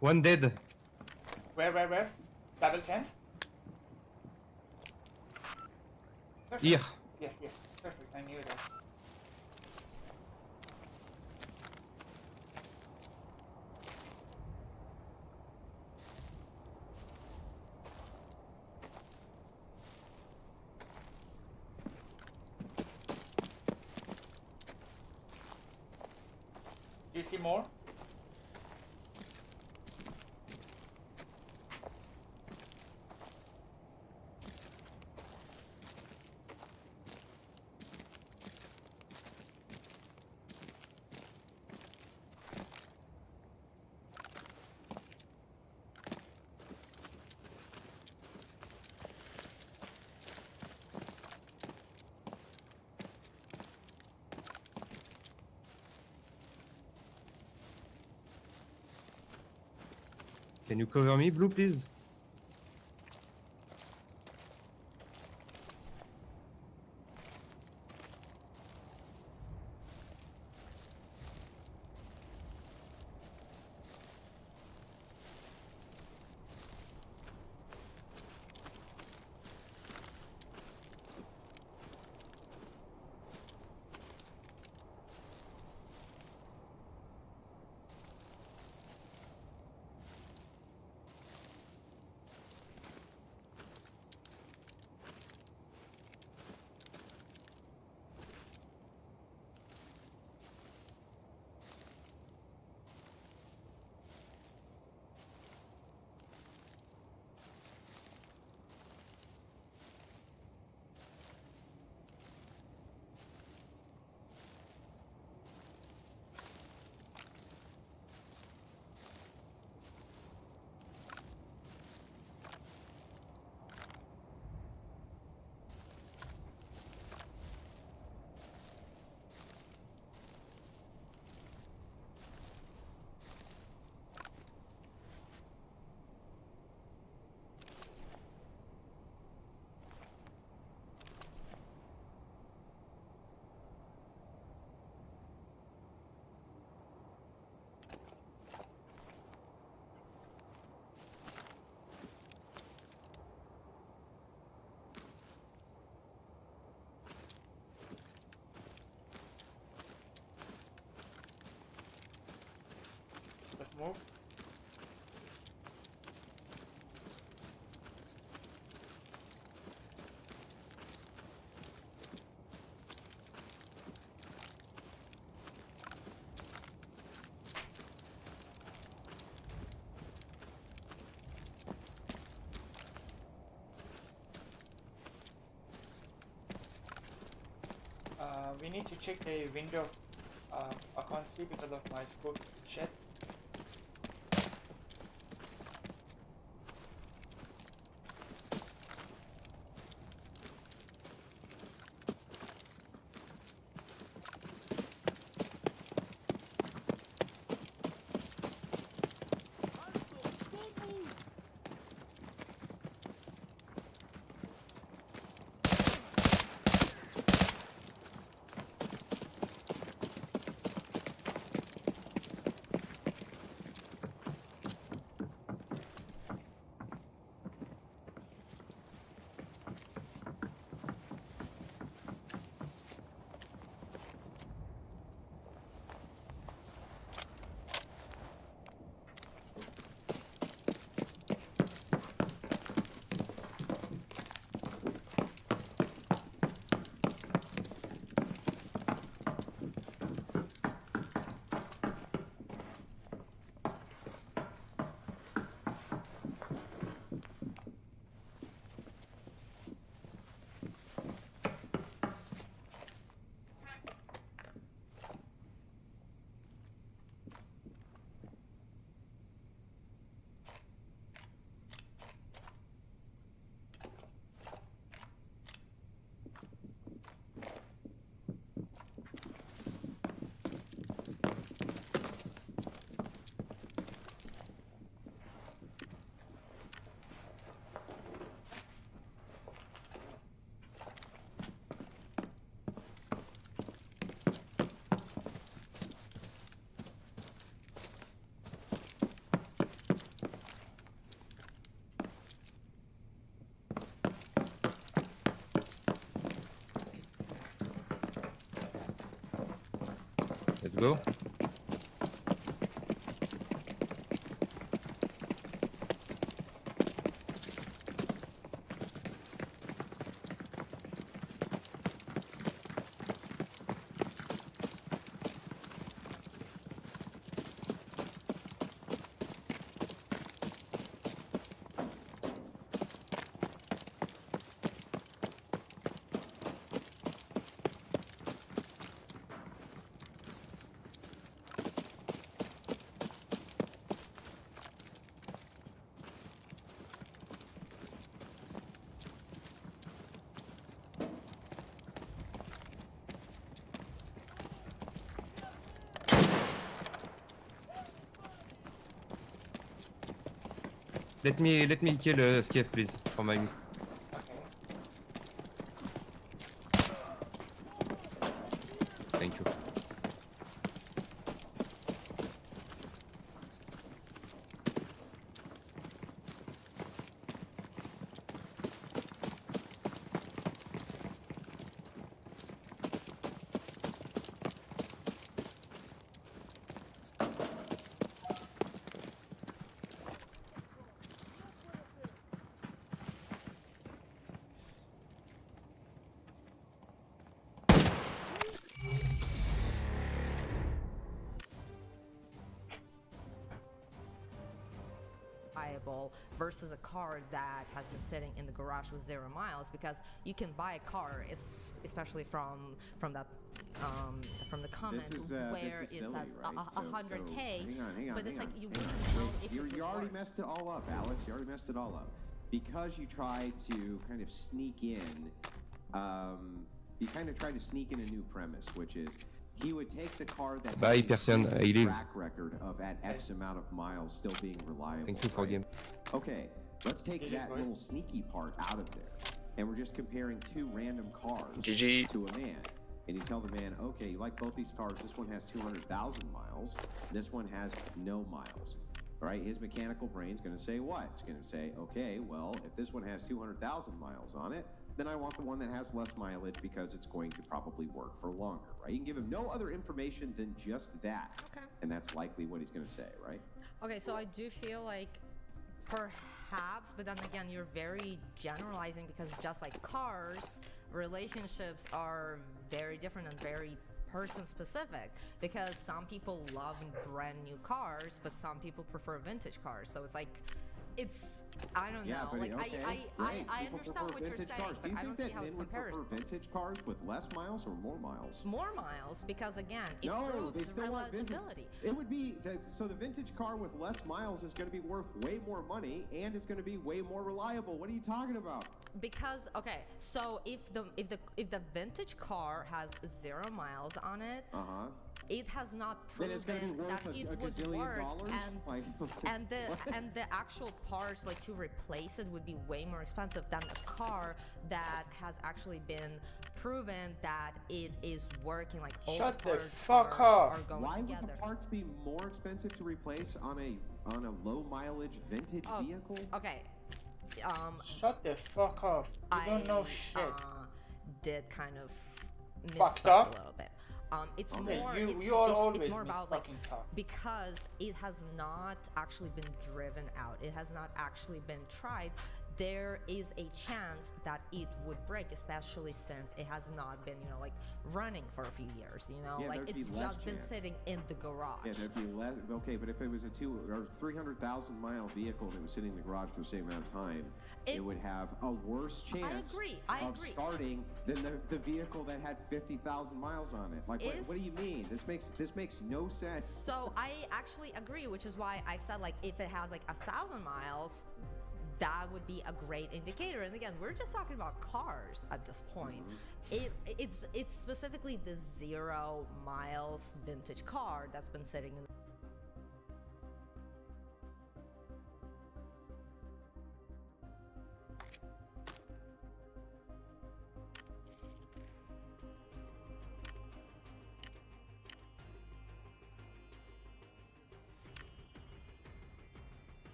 One dead. Where? Double tent? Perfect. Here. Yes, perfect, I knew that. Do you see more? Can you cover me, Blue, please? Let's move. We need to check the window. I can't see because of my scope shed. Go. Let me kill Skiff, please, for my list. Thank you. versus a car that has been sitting in the garage with 0 miles, because you can buy a car, especially from that from the comment where it silly, says right? 100K, hang on, but it's hang like on. you wouldn't know if You already messed it all up, Alex. You already messed it all up because you tried to kind of sneak in. You kind of tried to sneak in a new premise, which is he would take the car that Bye, person. I leave. track record of at X amount of miles still being reliable. Thank you for right? game. Okay, let's take that little sneaky part out of there, and we're just comparing two random cars GG. to a man. And you tell the man, okay, you like both these cars. This one has 200,000 miles. This one has no miles. All right, his mechanical brain's going to say what? It's going to say, okay, well, if this one has 200,000 miles on it, then I want the one that has less mileage because it's going to probably work for longer, right? You can give him no other information than just that. Okay. And that's likely what he's going to say, right? Okay, so I do feel like perhaps, but then again, you're very generalizing, because just like cars, relationships are very different and very person specific, because some people love brand new cars, but some people prefer vintage cars. So it's like, I don't know. But Like okay, I People understand prefer what you're vintage saying, cars. but Do you I think don't see that how men it's would comparison. prefer vintage cars with less miles or more miles? More miles, because again, it No, they proves still want vintage. relatability. It would be so the vintage car with less miles is going to be worth way more money and it's going to be way more reliable. What are you talking about? Because okay, so if the vintage car has 0 miles on it, it has not Then proven it's going to be worth that it a would gazillion work, dollars. and the actual parts, like to replace it, would be way more expensive than a car that has actually been proven that it is working. Like all Shut the the parts fuck are up. going Why together. would the parts be more expensive to replace on a low mileage vintage vehicle? Okay. Shut the fuck up. You don't know shit. Did kind of Fucked misspoke up? a little bit. It's Okay, more. you it's always more about like misfucking talk. because it has not actually been driven out. It has not actually been tried. There is a chance that it would break, especially since it has not been, like running for a few years. Yeah, like there'd be it's less just been chance. sitting in the garage. Yeah, there'd be less. Okay, but if it was a 200,000 or 300,000 mile vehicle and it was sitting in the garage for the same amount of time, it would have a worse chance I of agree. starting than the vehicle that had 50,000 miles on it. Like, what do you mean? This makes no sense. So I actually agree, which is why I said, like, if it has like 1,000 miles, that would be a great indicator. And again, we're just talking about cars at this point. It's specifically the 0 miles vintage car that's been sitting in.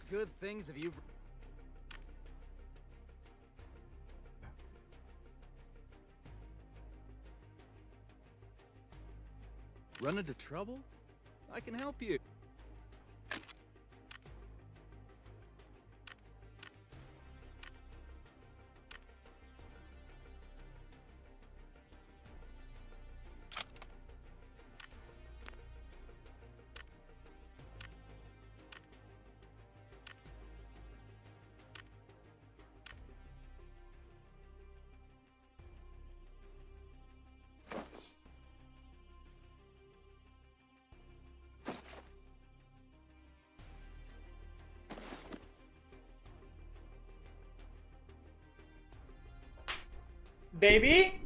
good things have you... Run into trouble? I can help you. Baby?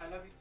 I love you.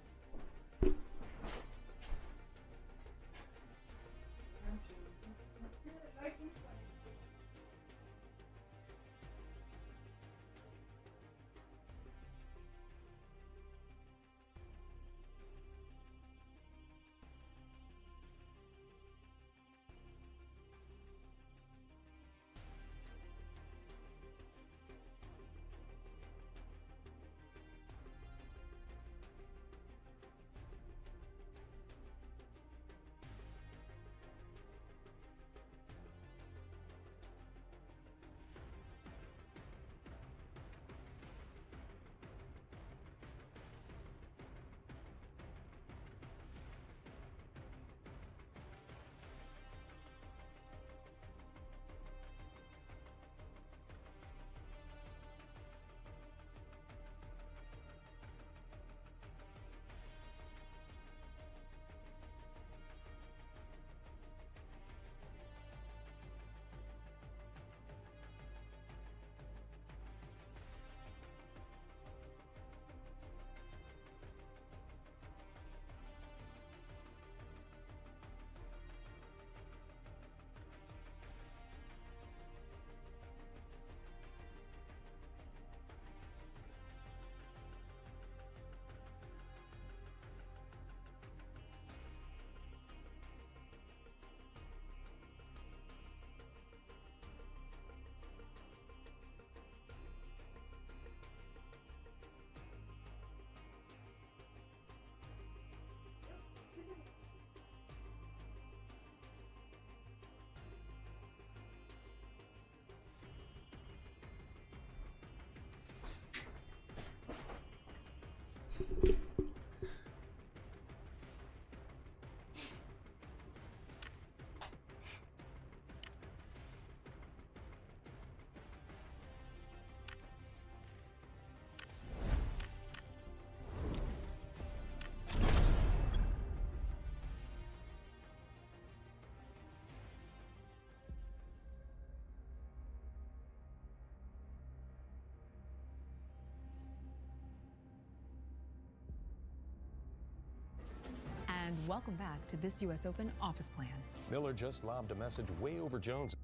And welcome back to this U.S. Open office plan. Miller just lobbed a message way over Jones.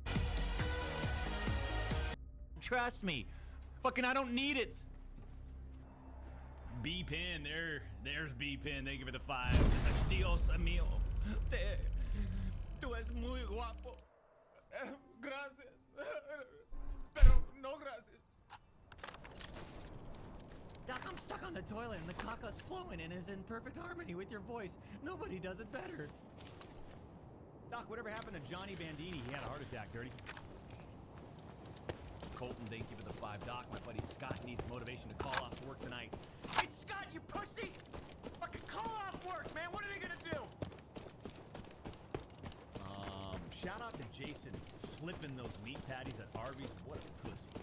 Trust me. Fucking, I don't need it. B-Pin, there's B-Pin. Thank you for the 5. Dios mío. Tú es muy guapo. Gracias. Pero no gracias. Doc, I'm stuck on the toilet and the caca's flowing and is in perfect harmony with your voice. Nobody does it better. Doc, whatever happened to Johnny Bandini? He had a heart attack, Dirty. Colton, thank you for the 5. Doc, my buddy Scott needs motivation to call off work tonight. Hey, Scott, you pussy! Fucking call off work, man! What are they gonna do? Shout out to Jason flipping those meat patties at Arby's. What a pussy.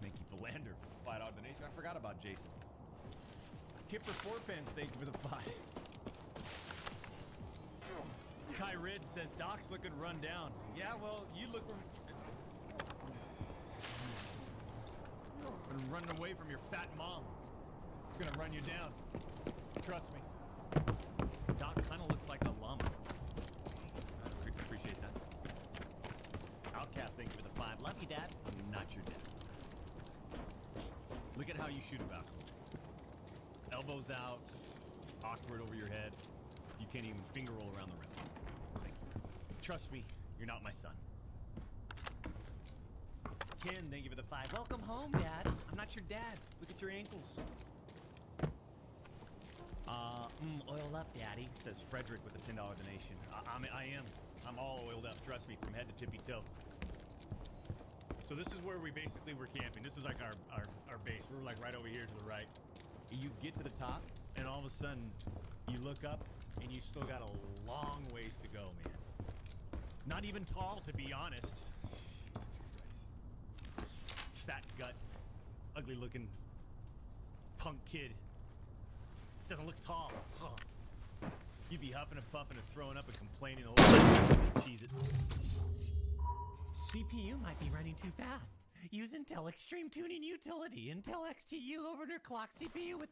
Mickey Philander, $5 donation. I forgot about Jason. Kipper 4 pence, thank you for the 5. Kai Rid says, Doc's looking run down. Yeah, well, you look... Been running away from your fat mom. It's gonna run you down. Trust me. Doc kind of looks like a llama. I appreciate that. Outcast, thank you for the 5. Love you, Dad. I'm not your dad. Look at how you shoot a basketball. Elbows out, awkward over your head. You can't even finger roll around the rim. Trust me, you're not my son. Ken, thank you for the 5. Welcome home, Dad. I'm not your dad. Look at your ankles. Oil up, Daddy, says Frederick with a $10 donation. I am. I'm all oiled up, trust me, from head to tippy toe. So this is where we basically were camping. This was like our base. We were like right over here to the right. You get to the top, and all of a sudden, you look up, and you still got a long ways to go, man. Not even tall, to be honest. This fat gut, ugly looking punk kid. Doesn't look tall. Huh. You'd be huffing and puffing and throwing up and complaining a lot. Cheese it. CPU might be running too fast. Use Intel Extreme Tuning Utility. Intel XTU overclock CPU with...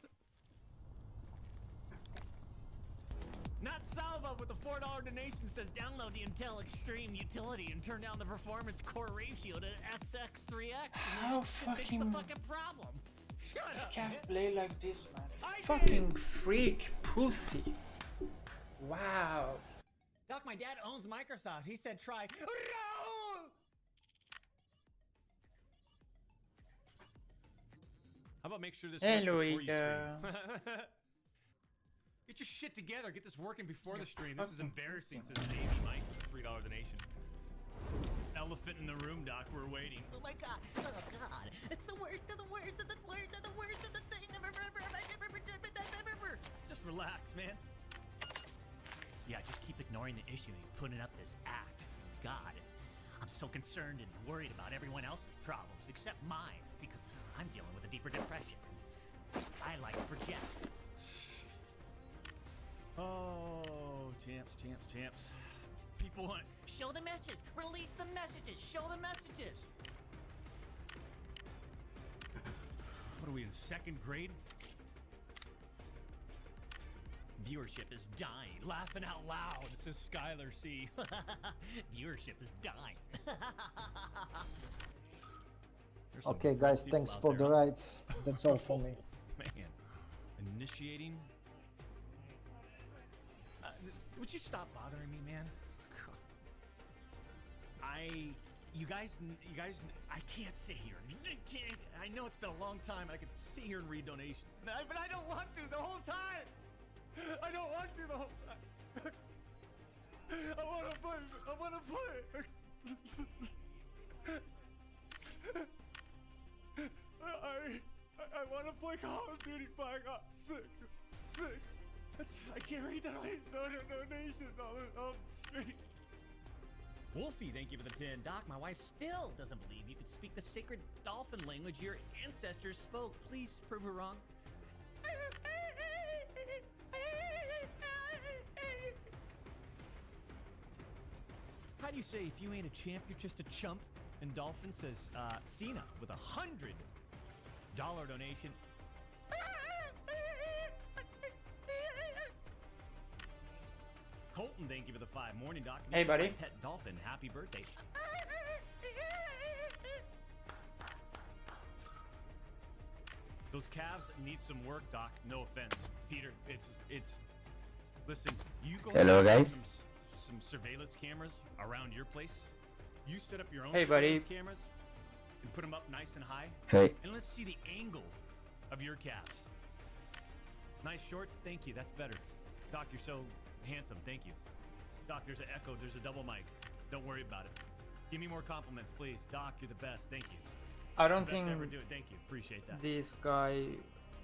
Not Salva with the $4 donation says download the Intel Extreme utility and turn down the performance core ratio to SX3X. How Fix the fucking problem. Shut This up, can't man. play like this, man. I Fucking freak pussy. Wow. Doc, my dad owns Microsoft. He said try Raul. How about make sure this works Hello, before you Ika. stream? Get your shit together. Get this working before the stream. This is embarrassing, says Navy Mike with a $3 donation. Elephant in the room, Doc. We're waiting. Oh my god. Oh god. It's the worst of the worst of the worst of the worst of the thing I've ever. Just relax, man. Yeah, just keep ignoring the issue and putting up this act. God, I'm so concerned and worried about everyone else's problems except mine because I'm dealing with a deeper depression. I like to project. Oh, champs. People want Show the message. Release the messages. Show the messages. What are we in second grade? Viewership is dying. Laughing out loud, says Skylar C. Viewership is dying. Okay, guys, thanks for the rides. That's all for me. Man, initiating. Would you stop bothering me, man? You guys, I can't sit here. I know it's been a long time. I could sit here and read donations, but I don't want to the whole time. I don't want to the whole time. I want to play. I want to play Call of Duty Black Ops 6. I can't read the donations on the street. Wolfie, thank you for the 10. Doc, my wife still doesn't believe you could speak the sacred dolphin language your ancestors spoke. Please prove her wrong. How do you say if you ain't a champ, you're just a chump? And Dolphin says, Cena with $100 donation. Colton, thank you for the 5. Morning, Doc. Hey, buddy. Pet Dolphin, happy birthday. Those calves need some work, Doc. No offense, Peter. It's. Listen, you go. Hello, guys. Some surveillance cameras around your place. You set up your own Hey, buddy. surveillance cameras and put them up nice and high. Hey. And let's see the angle of your calves. Nice shorts, thank you. That's better. Doc, you're so handsome. Thank you. Doc, there's an echo. There's a double mic. Don't worry about it. Give me more compliments, please. Doc, you're the best. Thank you. I don't Best think to ever do it. Thank you. Appreciate that. this guy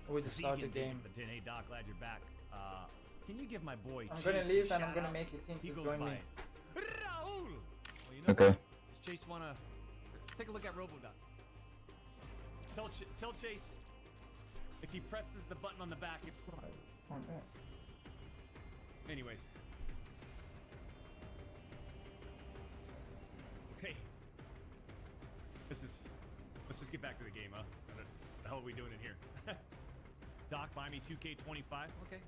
would start the Zegan, game. thank you for the 10. Hey, Doc, glad you're back. Can you give my boy I'm Chase gonna a leave and I'm shout gonna out? make it in He to goes join by me. Raul. Well, you know Okay. what? Does Chase wanna take a look at RoboDoc? Tell Chase if he presses the button on the back. Anyways. Okay. Let's just get back to the game, huh? What the hell are we doing in here? Doc, buy me 2K25. Okay.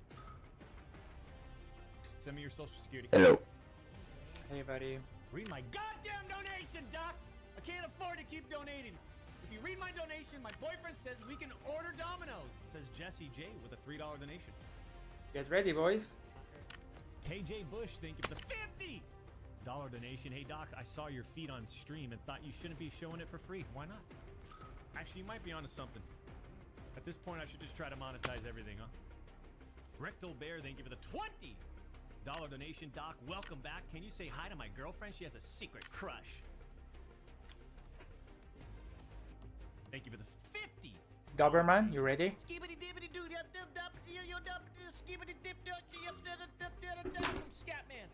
Send me your social security. Hello. Hey, buddy. Read my goddamn donation, Doc! I can't afford to keep donating. If you read my donation, my boyfriend says we can order Domino's. Says Jesse J with a $3 donation. Get ready, boys. KJ Bush, thank you for the $50 donation. Hey, Doc, I saw your feed on stream and thought you shouldn't be showing it for free. Why not? Actually, you might be onto something. At this point, I should just try to monetize everything, huh? Rectal Bear, thank you for the $20 donation. Doc, welcome back. Can you say hi to my girlfriend? She has a secret crush. Thank you for the 50. Doberman, you ready? Skibbity dibbity doo dub dub dub yo dub skibbity dip dub dub dub dub dub from Scatman.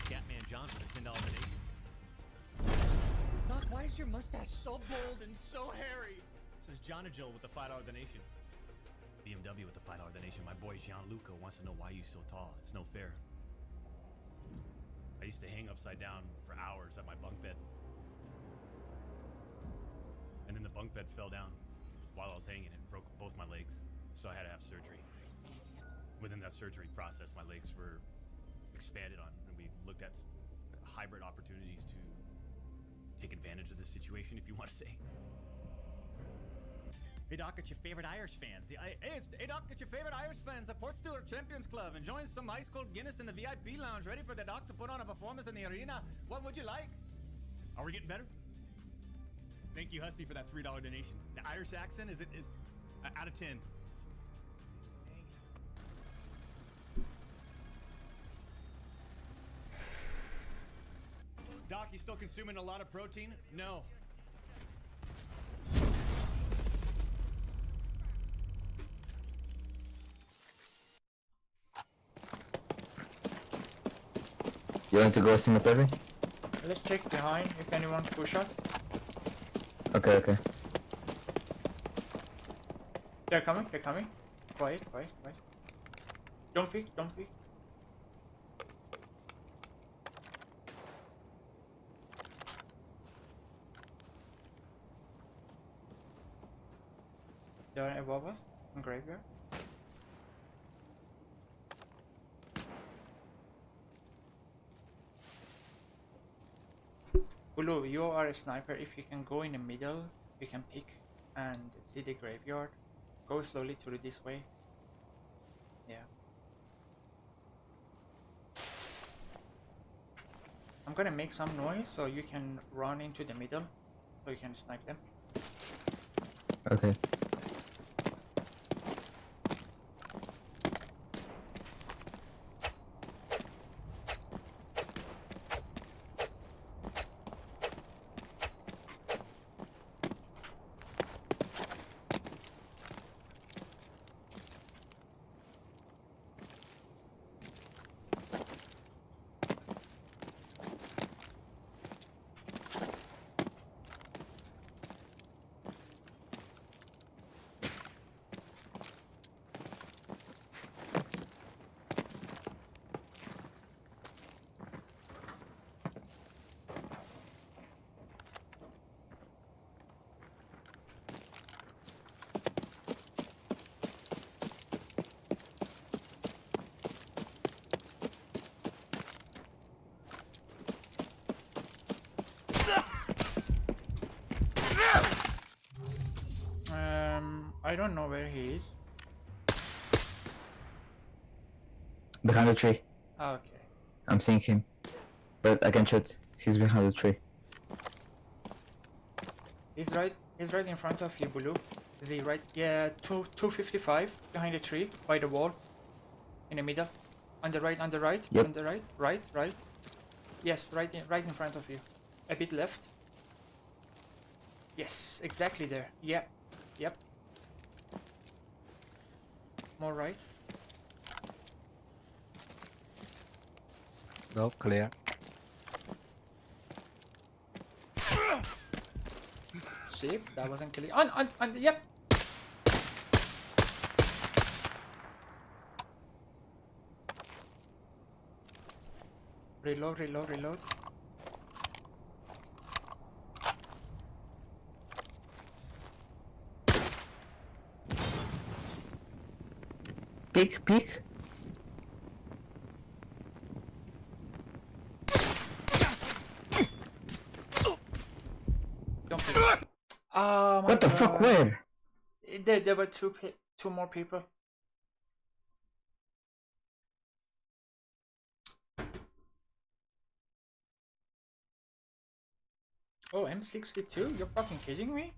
Scatman Johnson, $10 donation. Doc, why is your mustache so bold and so hairy? Says John Jill with the $5 donation. BMW with the $5 donation. My boy Gianluca wants to know why you so tall. It's no fair. I used to hang upside down for hours at my bunk bed. And then the bunk bed fell down while I was hanging and broke both my legs. So I had to have surgery. within that surgery process, my legs were expanded on, and we looked at hybrid opportunities to take advantage of the situation, if you want to say. Hey Doc, it's your favorite Irish fans. Hey Doc, it's your favorite Irish fans. The Port Stewart Champions Club, enjoying some ice cold Guinness in the VIP lounge, ready for the Doc to put on a performance in the arena. What would you like? Are we getting better? Thank you, Husty, for that $3 donation. The Irish accent is out of 10. Doc, you still consuming a lot of protein? No. You want to go cemetery? Let's check behind if anyone push us. Okay, okay. They're coming, they're coming. Quiet, quiet, quiet. Don't peek, don't peek. They're above us, in graveyard. Ulu, you are a sniper. If you can go in the middle, you can pick and see the graveyard. Go slowly through this way. Yeah. I'm gonna make some noise so you can run into the middle so you can snipe them. Okay. I don't know where he is. Behind the tree. Okay. I'm seeing him. But I can shoot. He's behind the tree. He's right in front of you, Blue. Is he right? Yeah, 255 behind the tree, by the wall. In the middle. On the right, Yep. on the right, right. Yes, right in front of you. A bit left. Yes, exactly there. Yep. Yep. More right. No, clear. See, that wasn't clear. On, yep. Reload. Peek. Don't peek. Oh my What the fuck? Where? There were two more people. Oh, M62? You're fucking kidding me?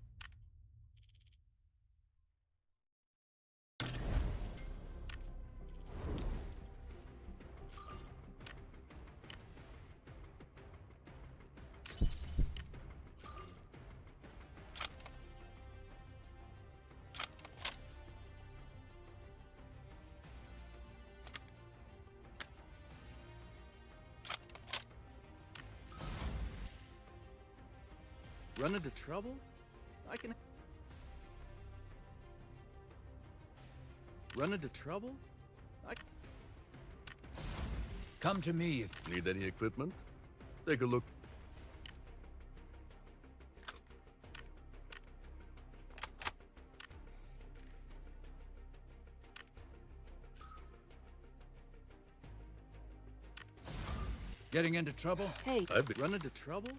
Run into trouble? I can... Run into trouble? Come to me if Need any equipment? Take a look. Getting into trouble? Hey. Run into trouble?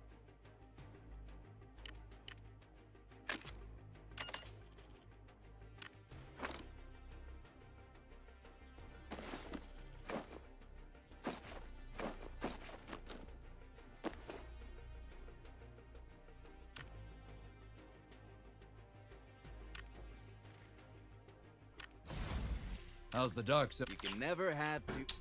How's the dark side? You can never have to.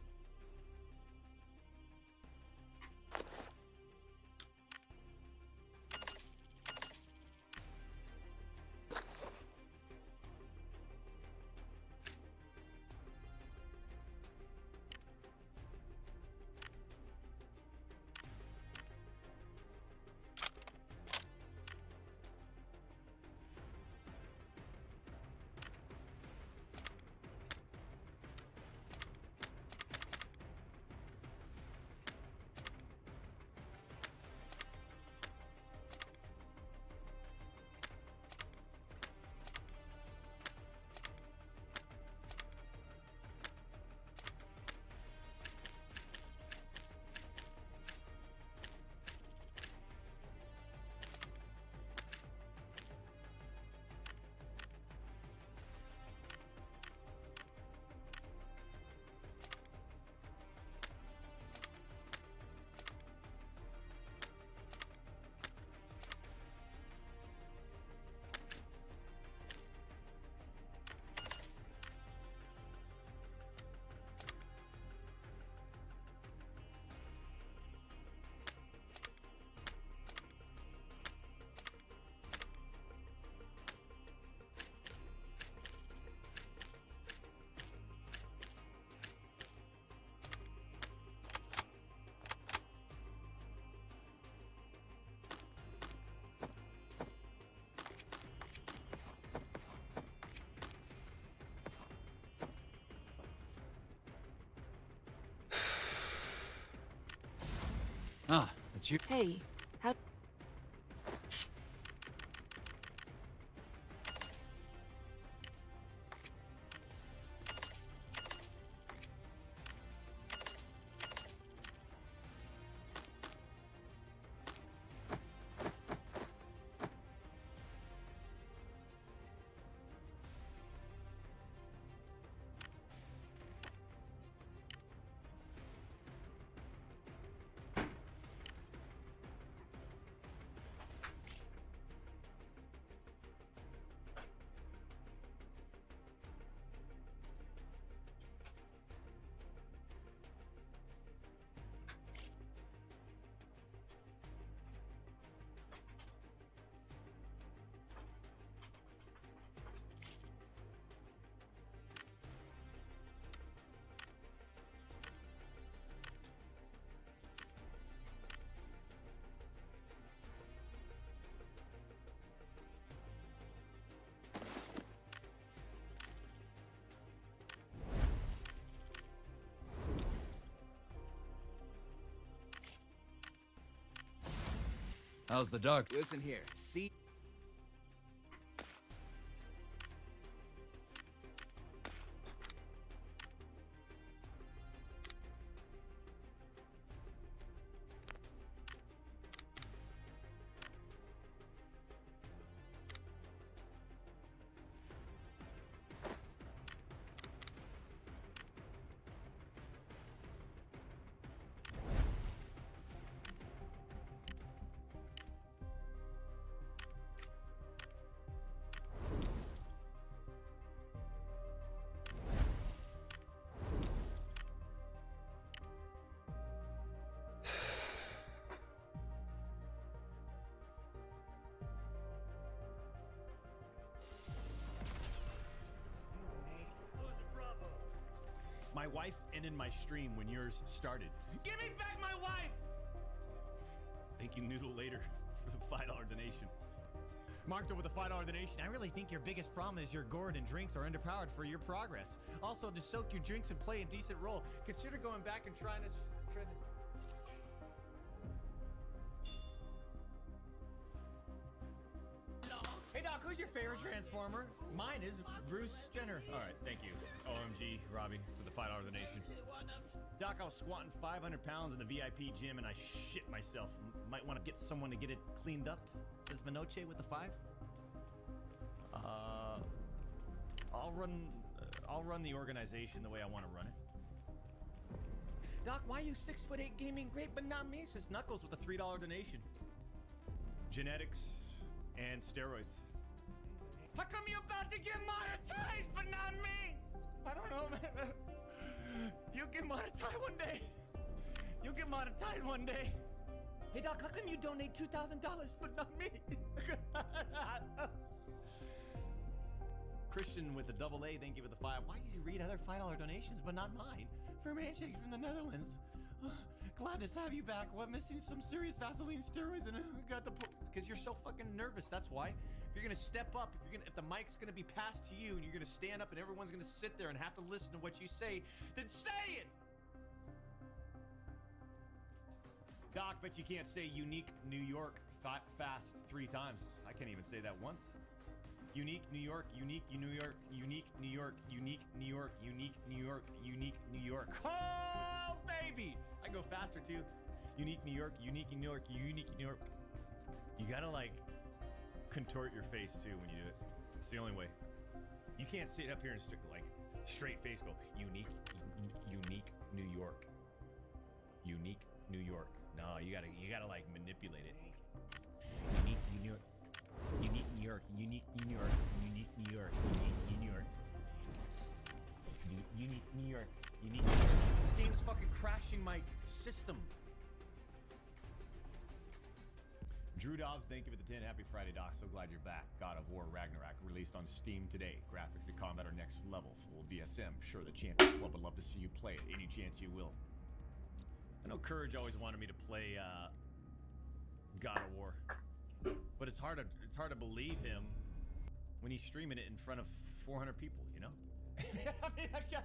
Ah, it's you. Hey, how... How's the dark? Listen here. See? My wife ended my stream when yours started. Give me back my wife! Thank you, Noodle, later for the $5 donation. Marked over the $5 donation. I really think your biggest problem is your gourd and drinks are underpowered for your progress. Also, to soak your drinks and play a decent role, consider going back and trying to... Hey, Doc, who's your favorite Transformer? Mine is Bruce Jenner. All right, thank you. OMG, Robbie, for the $5 donation. Doc, I was squatting 500 pounds in the VIP gym and I shit myself. Might want to get someone to get it cleaned up. Says Minoche with the 5. I'll run the organization the way I want to run it. Doc, why are you 6'8" gaming great but not me? Says Knuckles with a $3 donation. Genetics and steroids. How come you about to get monetized but not me? I don't know, man. You'll get monetized one day. You'll get monetized one day. Hey, Doc, how come you donate $2,000 but not me? Christian with the AA, thank you for the 5. Why did you read other $5 donations but not mine? Firm handshake from the Netherlands. Glad to have you back. What, missing some serious Vaseline steroids and got the because you're so fucking nervous. That's why. If you're gonna step up, if the mic's gonna be passed to you and you're gonna stand up and everyone's gonna sit there and have to listen to what you say, then say it. Doc, but you can't say unique New York fast 3 times. I can't even say that once. Unique New York, unique New York, unique New York, unique New York, unique New York, unique New York. Oh, baby! I go faster too. Unique New York, unique New York, unique New York. You gotta like contort your face too when you do it. It's the only way. You can't sit up here and straight face go unique New York, unique New York. No, you gotta like manipulate it. Unique New York. Unique New York, unique New York, unique New York, unique New York. Unique New York, unique New York. This game's fucking crashing my system. Drew Dobbs, thank you for the 10. Happy Friday, Doc. So glad you're back. God of War Ragnarok released on Steam today. Graphics and combat are next level. Full VSM. Sure, the Champions Club would love to see you play it. Any chance you will. I know Courage always wanted me to play God of War. But it's hard to believe him when he's streaming it in front of 400 people, you know? I mean, I got...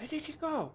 Where did he go?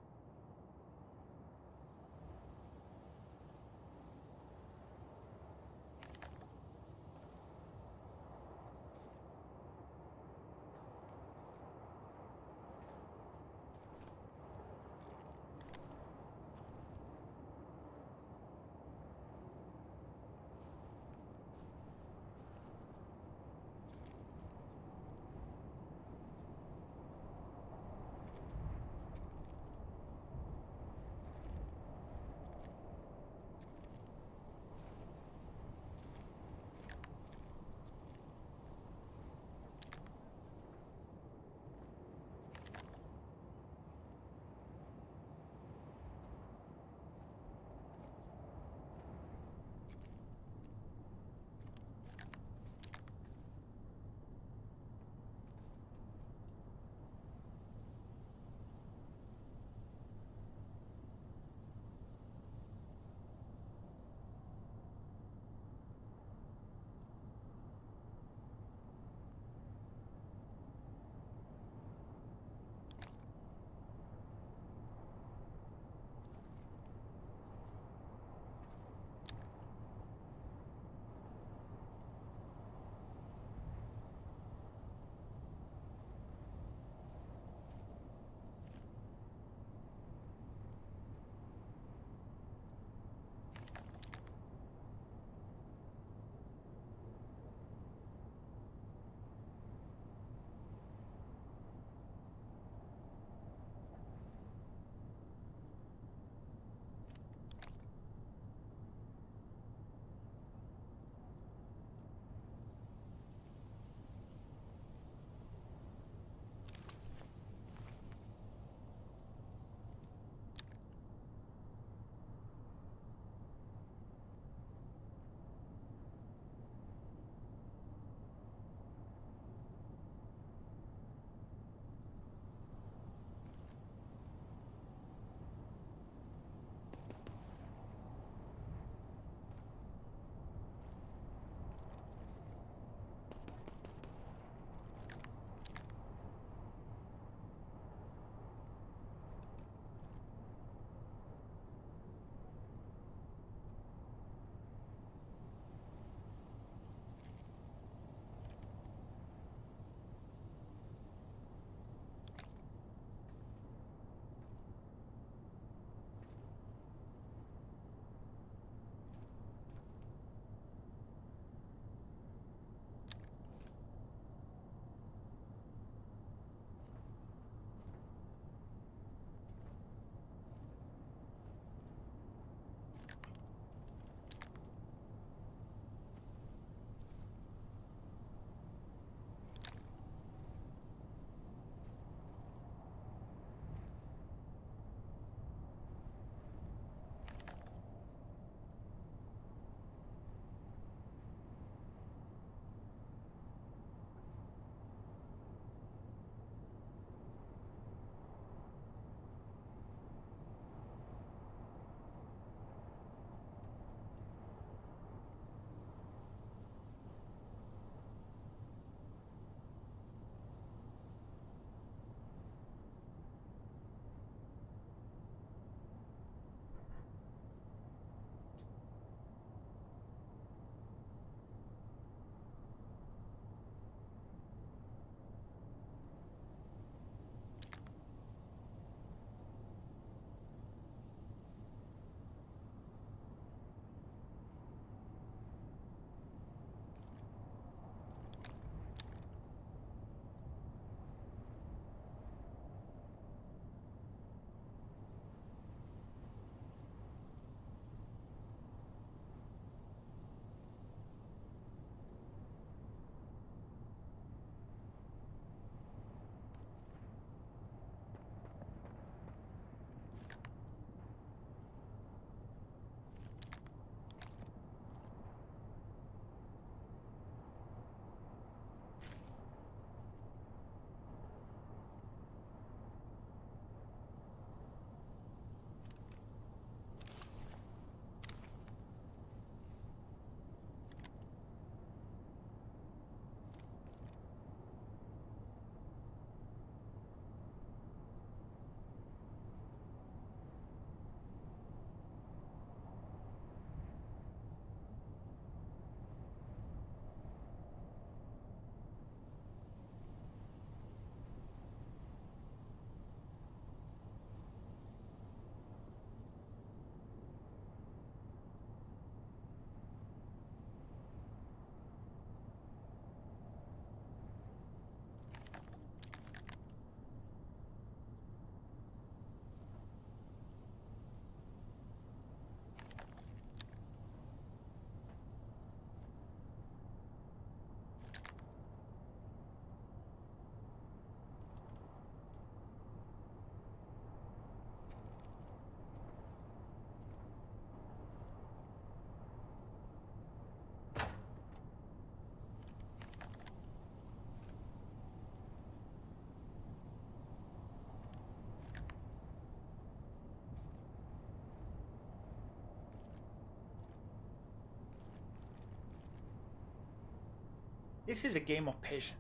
This is a game of patience.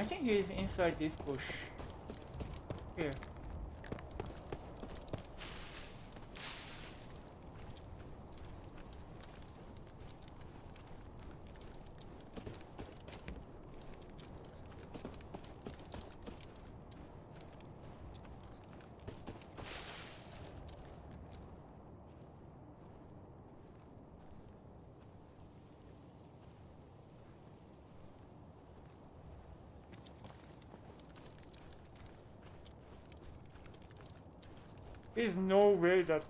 I think he is inside this bush. Here. There's no way that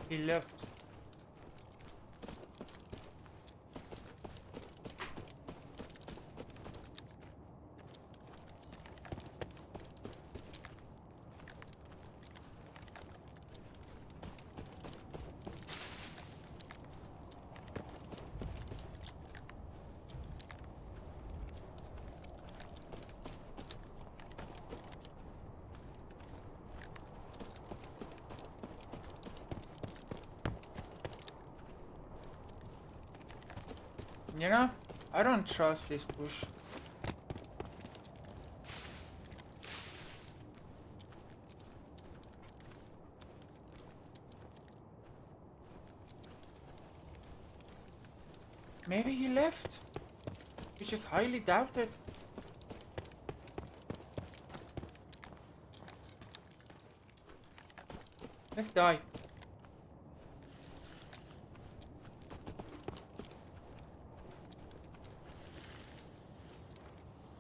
he left. You know, I don't trust this bush. Maybe he left, which is highly doubted. Let's die.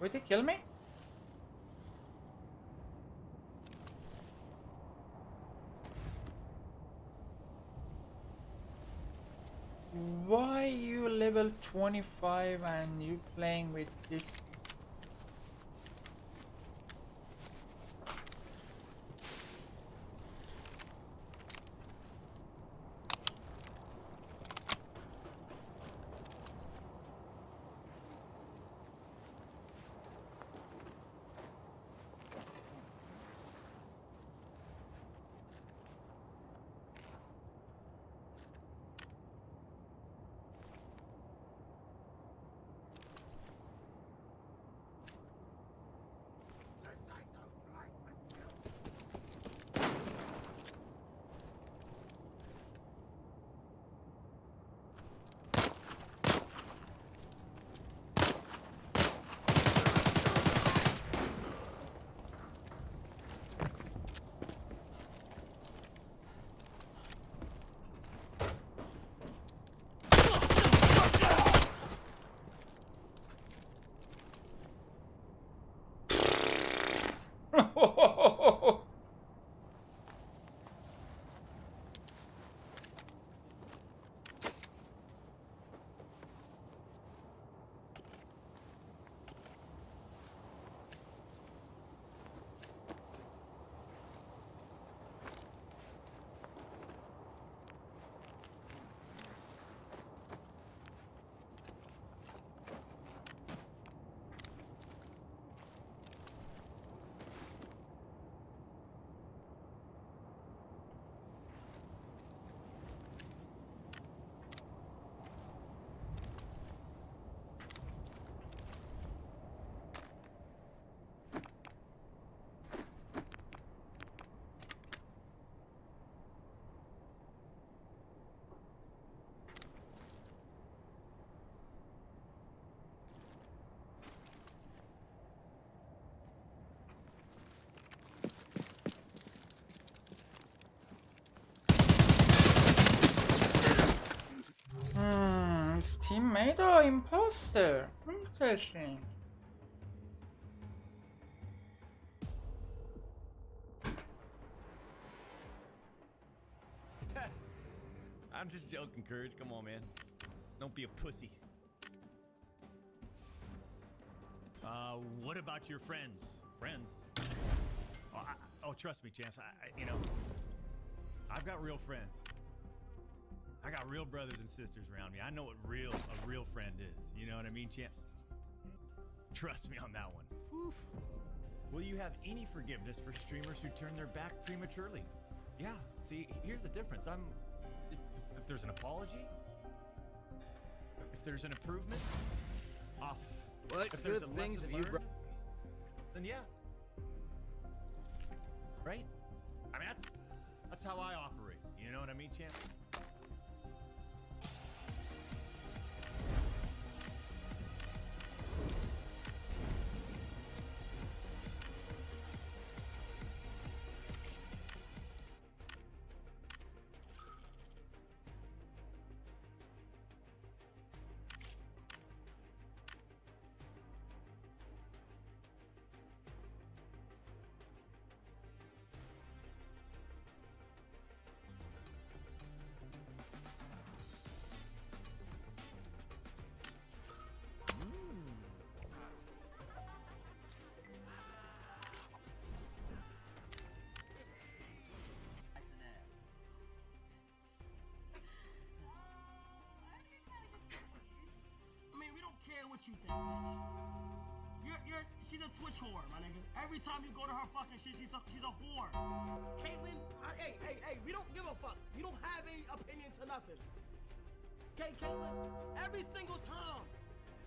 Would he kill me? Why you level 25 and you playing with this? Teammate or imposter? Interesting. I'm just joking, Courage. Come on, man. Don't be a pussy. What about your friends? Friends? Oh, trust me, Champs. You know, I've got real friends. I got real brothers and sisters around me. I know what a real friend is. You know what I mean, Champs? Trust me on that one. Whew. Will you have any forgiveness for streamers who turn their back prematurely? Yeah. See, here's the difference. If there's an apology, if there's an improvement, if there's a things lesson have you learned, then yeah. Right? I mean, that's how I operate. You know what I mean, champ? What you think, bitch? She's a Twitch whore, my nigga. Every time you go to her fucking shit, she's a whore. Caitlyn, hey, we don't give a fuck. You don't have any opinion to nothing. Okay, Caitlyn? Every single time,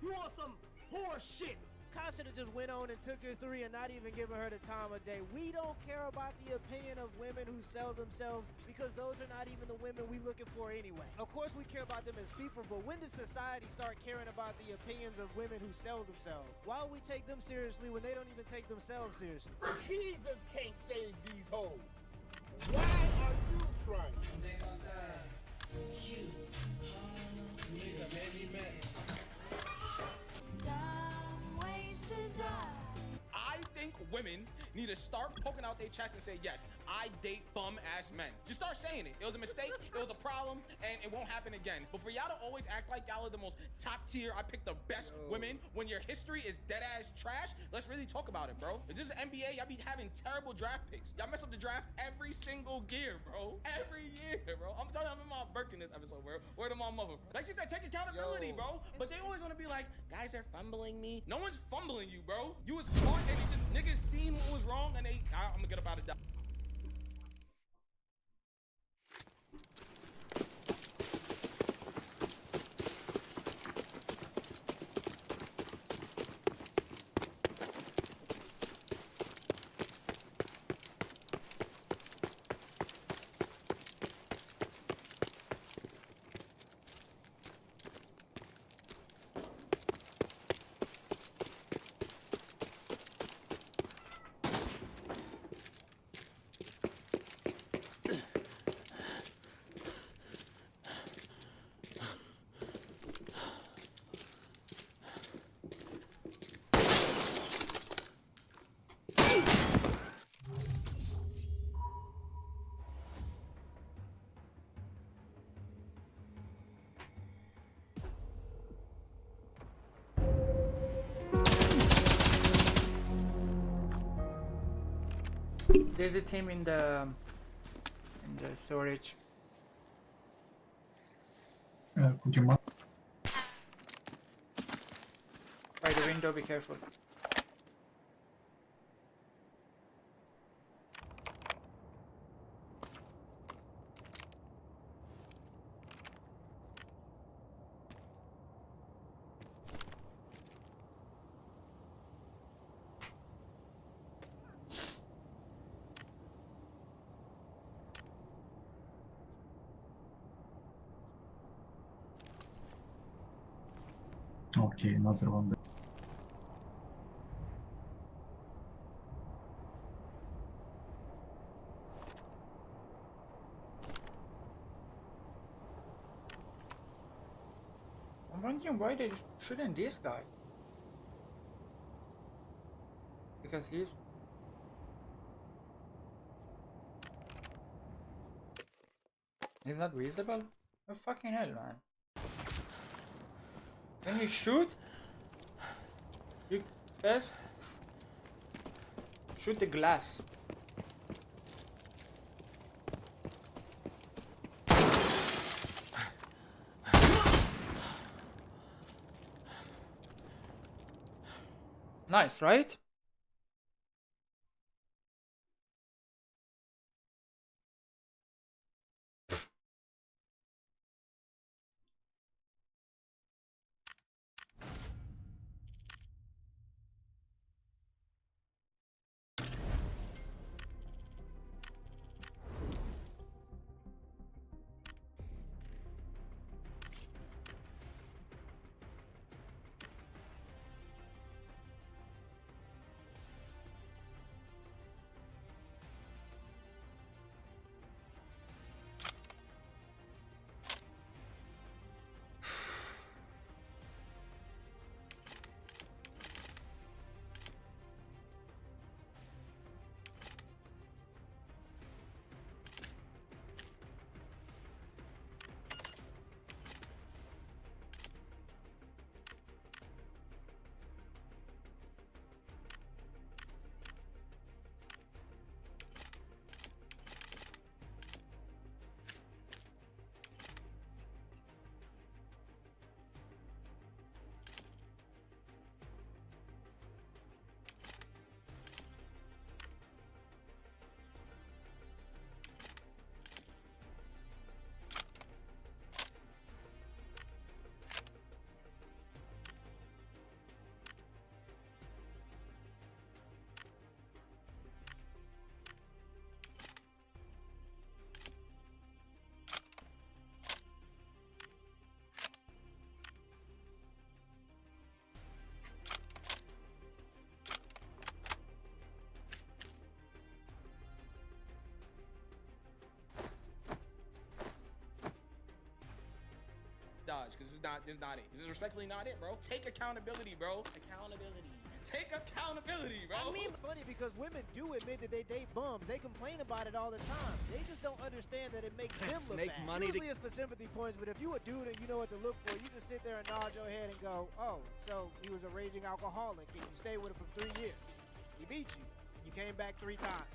you on some whore shit. Kai should have just went on and took her 3 and not even given her the time of day. We don't care about the opinion of women who sell themselves because those are not even the women we looking for anyway. Of course we care about them as people, but when does society start caring about the opinions of women who sell themselves? Why would we take them seriously when they don't even take themselves seriously? Jesus can't save these hoes. Why are you trying? I think women need to start poking out their chest and say, yes, I date bum-ass men. Just start saying it. It was a mistake, it was a problem, and it won't happen again. But for y'all to always act like y'all are the most top tier, I picked the best women, when your history is dead-ass trash, let's really talk about it, bro. If this is NBA, y'all be having terrible draft picks. Y'all mess up the draft every single year, bro. Every year, bro. I'm telling you, I'm in my Birkin this episode, bro. Word of my mother, bro. Like she said, take accountability, bro. But they always want to be like, guys are fumbling me. No one's fumbling you, bro. You was caught and niggas seen what was wrong and I'm gonna get up out of that. There's a team in the storage. Could you mark? By the window, be careful. Окей, another one. I'm wondering why they shouldn't this guy. Because he's not visible. Oh fucking hell, man. Can you shoot? You best shoot the glass. Nice, right? Dodge, because this is not it. This is respectfully not it, bro. Take accountability, bro. Accountability. Take accountability, bro. I mean, it's funny because women do admit that they date bums. They complain about it all the time. They just don't understand that it makes them look Snake bad. money Usually it's for sympathy points, but if you a dude and you know what to look for, you just sit there and nod your head and go, oh, so he was a raging alcoholic and you stayed with him for 3 years. He beat you. You came back 3 times.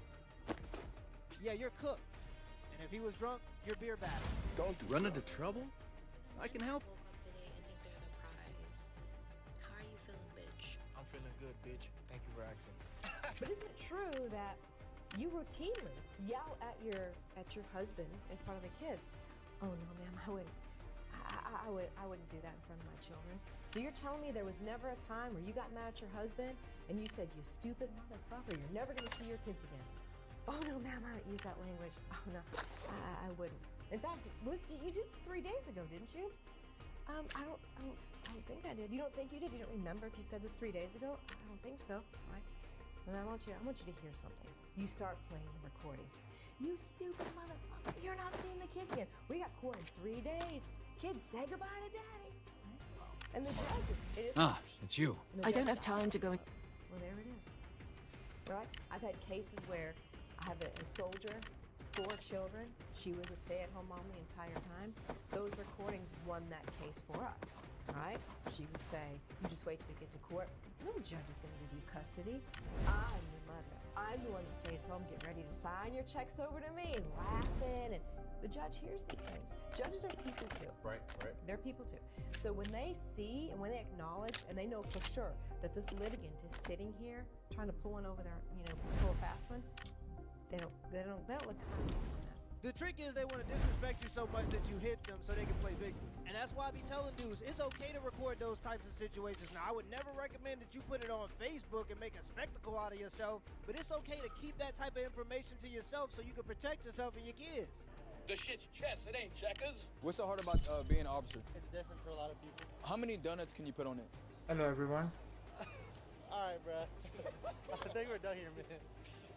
Yeah, you're cooked. And if he was drunk, you're beer battered. Don't run into trouble? I can help. How are you feeling, bitch? I'm feeling good, bitch. Thank you for asking. But isn't it true that you routinely yell at your husband in front of the kids? Oh no, ma'am, I wouldn't do that in front of my children. So you're telling me there was never a time where you got mad at your husband and you said, "You stupid motherfucker, you're never gonna see your kids again." Oh no, ma'am, I don't use that language. Oh no, I wouldn't. In fact, you did 3 days ago, didn't you? I don't think I did. You don't think you did? You don't remember if you said this 3 days ago? I don't think so. All right. And I want you to hear something. You start playing the recording. You stupid motherfucker! You're not seeing the kids again. We got court in 3 days. Kids, say goodbye to daddy. Right? And the judge is. It's you. I don't have time to go. Well, there it is. Right? I've had cases where I have a soldier, 4 children. She was a stay-at-home mom the entire time. Those recordings won that case for us, right? She would say, "You just wait till we get to court. No judge is going to give you custody. I'm your mother. I'm the one that stays home, get ready to sign your checks over to me," and laughing. And the judge hears these things. Judges are people too. Right. They're people too. So when they see and when they acknowledge and they know for sure that this litigant is sitting here trying to pull one over their, pull a fast one, they don't look kind of that. The trick is they want to disrespect you so much that you hit them so they can play victim. And that's why I be telling dudes, it's okay to record those types of situations. Now, I would never recommend that you put it on Facebook and make a spectacle out of yourself, but it's okay to keep that type of information to yourself so you can protect yourself and your kids. The shit's chess, it ain't checkers. What's so hard about being an officer? It's different for a lot of people. How many donuts can you put on it? Hello, everyone. All right, bro. I think we're done here, man.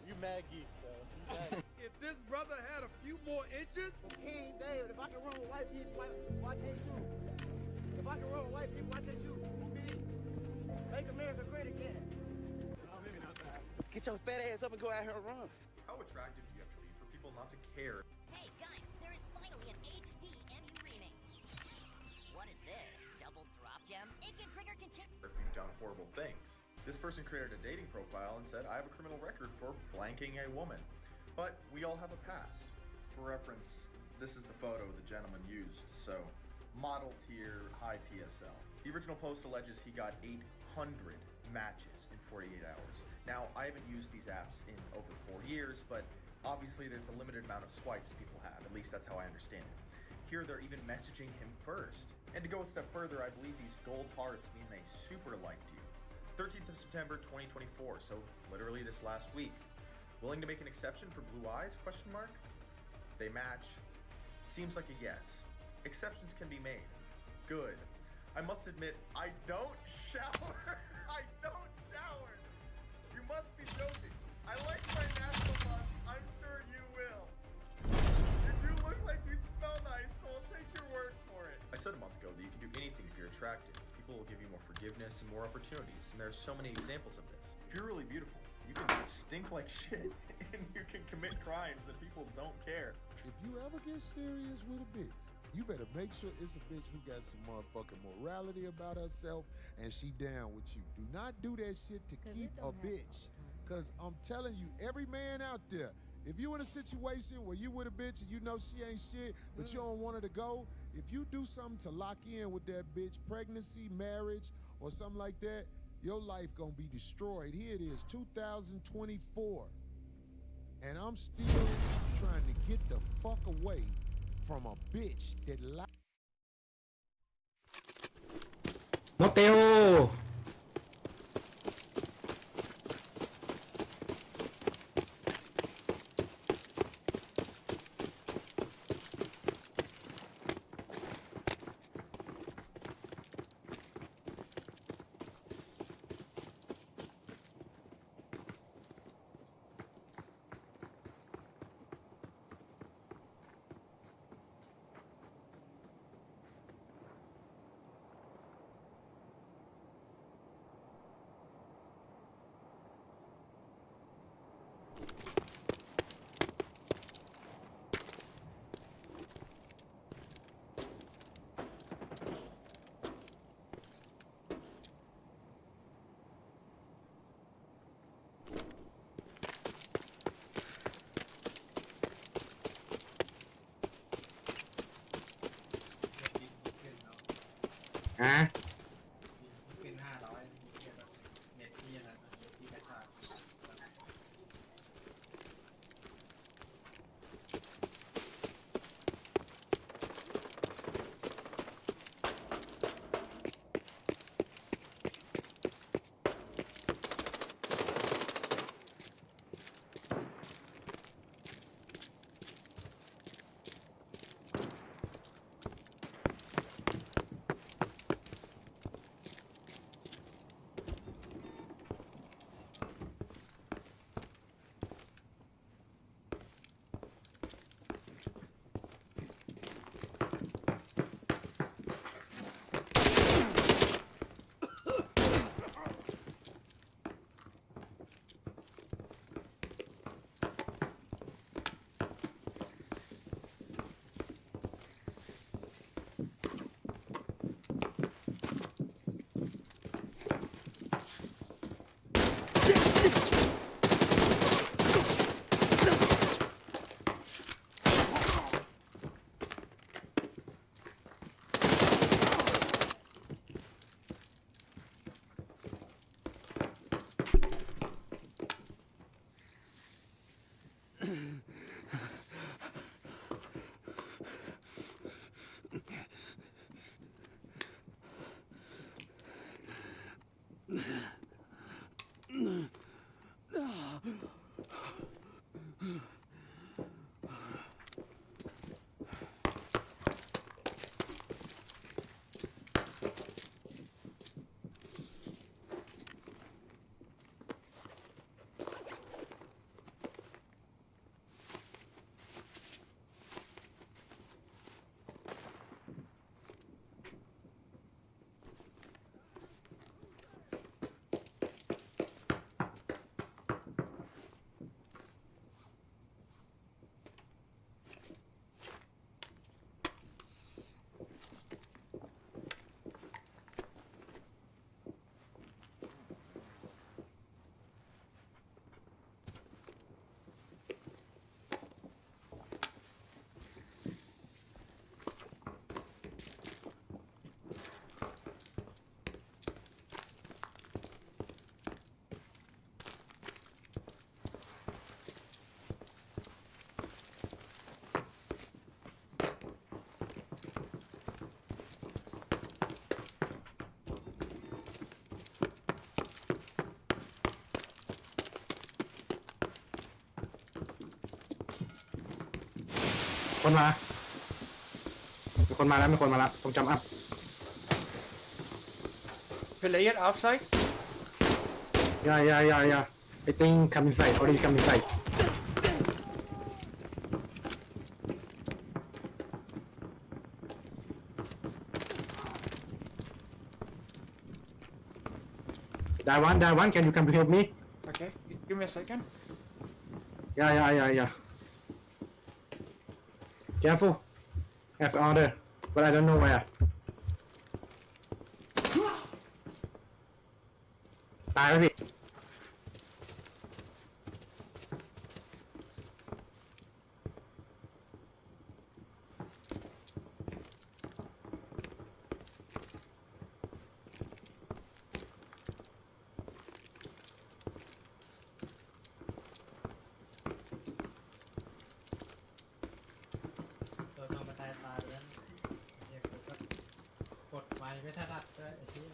You mad geek, bro. You mad. If this brother had a few more inches. King David, if I can run with white people, why can't you? If I can run with white people, why can't you? Make America great again. No, maybe not that. Get your fat ass up and go out here and run. How attractive do you have to be for people not to care? Hey guys, there is finally an HD Emmy remake. If you've done horrible things. This person created a dating profile and said, I have a criminal record for blanking a woman. But we all have a past. For reference, this is the photo the gentleman used, so model tier, high PSL. The original post alleges he got 800 matches in 48 hours. Now, I haven't used these apps in over 4 years, but obviously there's a limited amount of swipes people have, at least that's how I understand it. Here they're even messaging him first. And to go a step further, I believe these gold hearts mean they super liked you. 13th of September 2024, so literally this last week. Willing to make an exception for blue eyes, question mark? They match. Seems like a yes. Exceptions can be made. Good. I must admit, I don't shower. I don't shower. You must be joking. I like my natural body. I'm sure you will. You do look like you'd smell nice, so I'll take your word for it. I said a month ago that you can do anything if you're attractive. People will give you more forgiveness and more opportunities, and there are so many examples of this. If you're really beautiful, you can stink like shit, and you can commit crimes that people don't care. If you ever get serious with a bitch, you better make sure it's a bitch who got some motherfucking morality about herself and she down with you. Do not do that shit to keep a bitch. Cause I'm telling you, every man out there, if you in a situation where you with a bitch and you know she ain't shit, but you don't want her to go, if you do something to lock in with that bitch, pregnancy, marriage, or something like that, your life gonna be destroyed. Here it is, 2024. And I'm still trying to get the fuck away from a bitch that Mateo! Hả? คนมามีคนมาแล้วมีคนมาแล้วต้องจำอัพ Player outside. Yeah. I think come inside. Already come inside. That one. Can you come to help me? Okay, give me a second. Yeah. Careful. Have order, but I don't know where. ตายแล้วพี่ ตัวทำมาตายตายแล้วเนี่ยกูก็กดไม้ไม่ถนัดด้วยไอ้ที่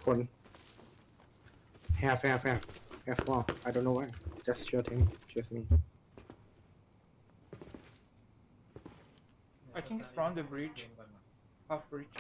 คน have more I don't know why just shoot him just me I think it's around the bridge. Half bridge.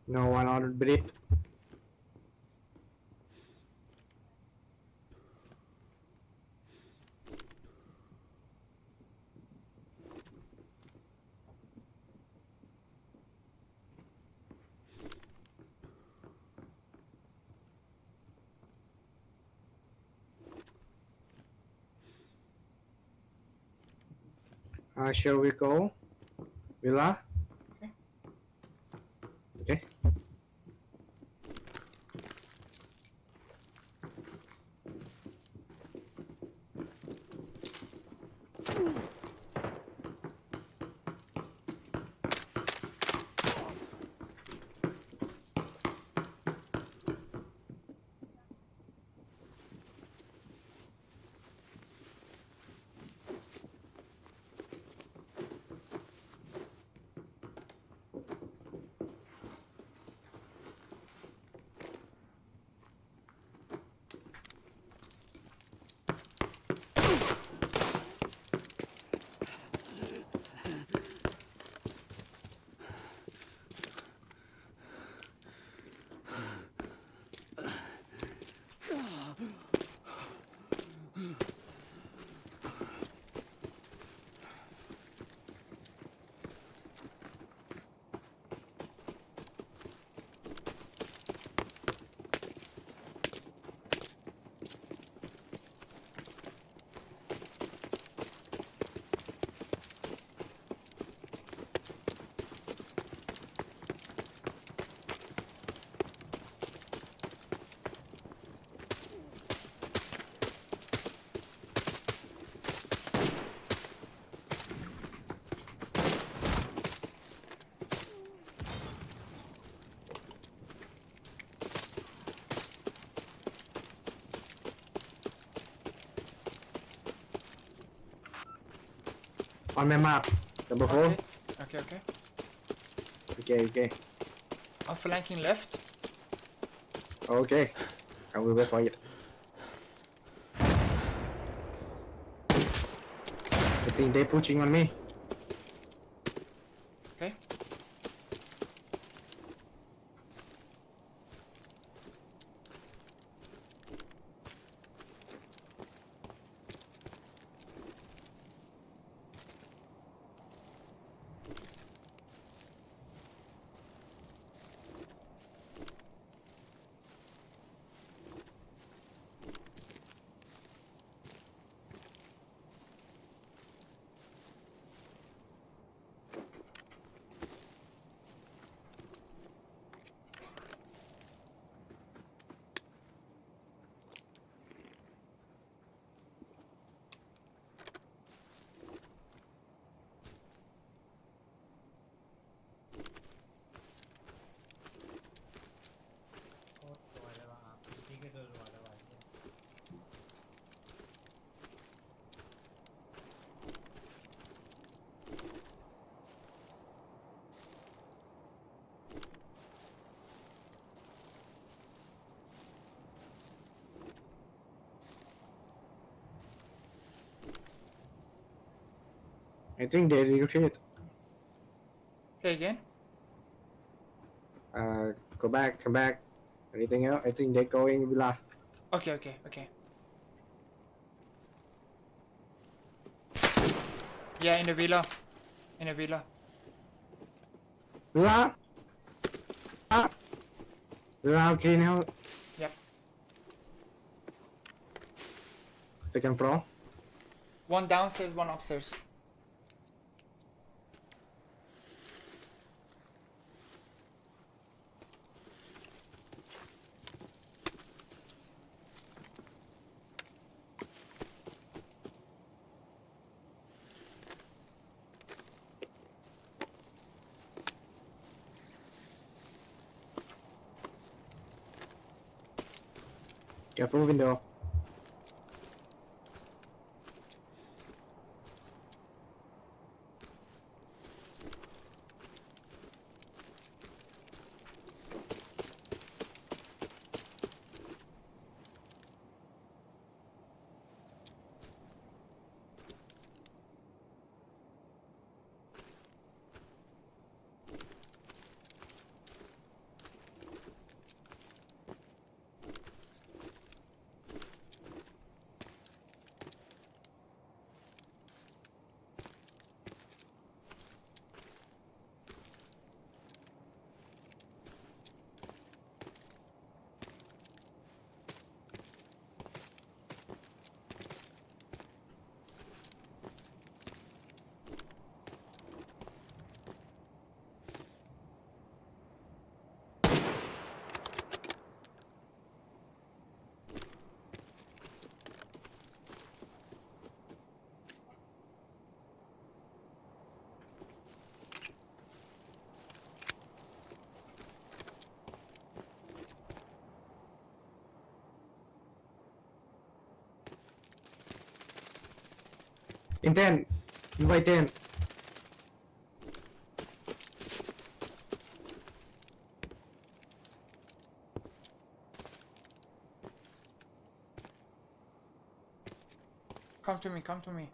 no one on the bridge shall we go Villa okay On my map. Number 4. Okay. I'm flanking left. Okay. I will wait for you. I think they're pushing on me. Okay. I think they retreat. Say again. Go back, come back. Anything else? I think they're going villa. Okay. Yeah, in the villa. Villa? Villa, okay now? Yep. Second floor? One downstairs, one upstairs. Careful window. In 10. By 10. Come to me.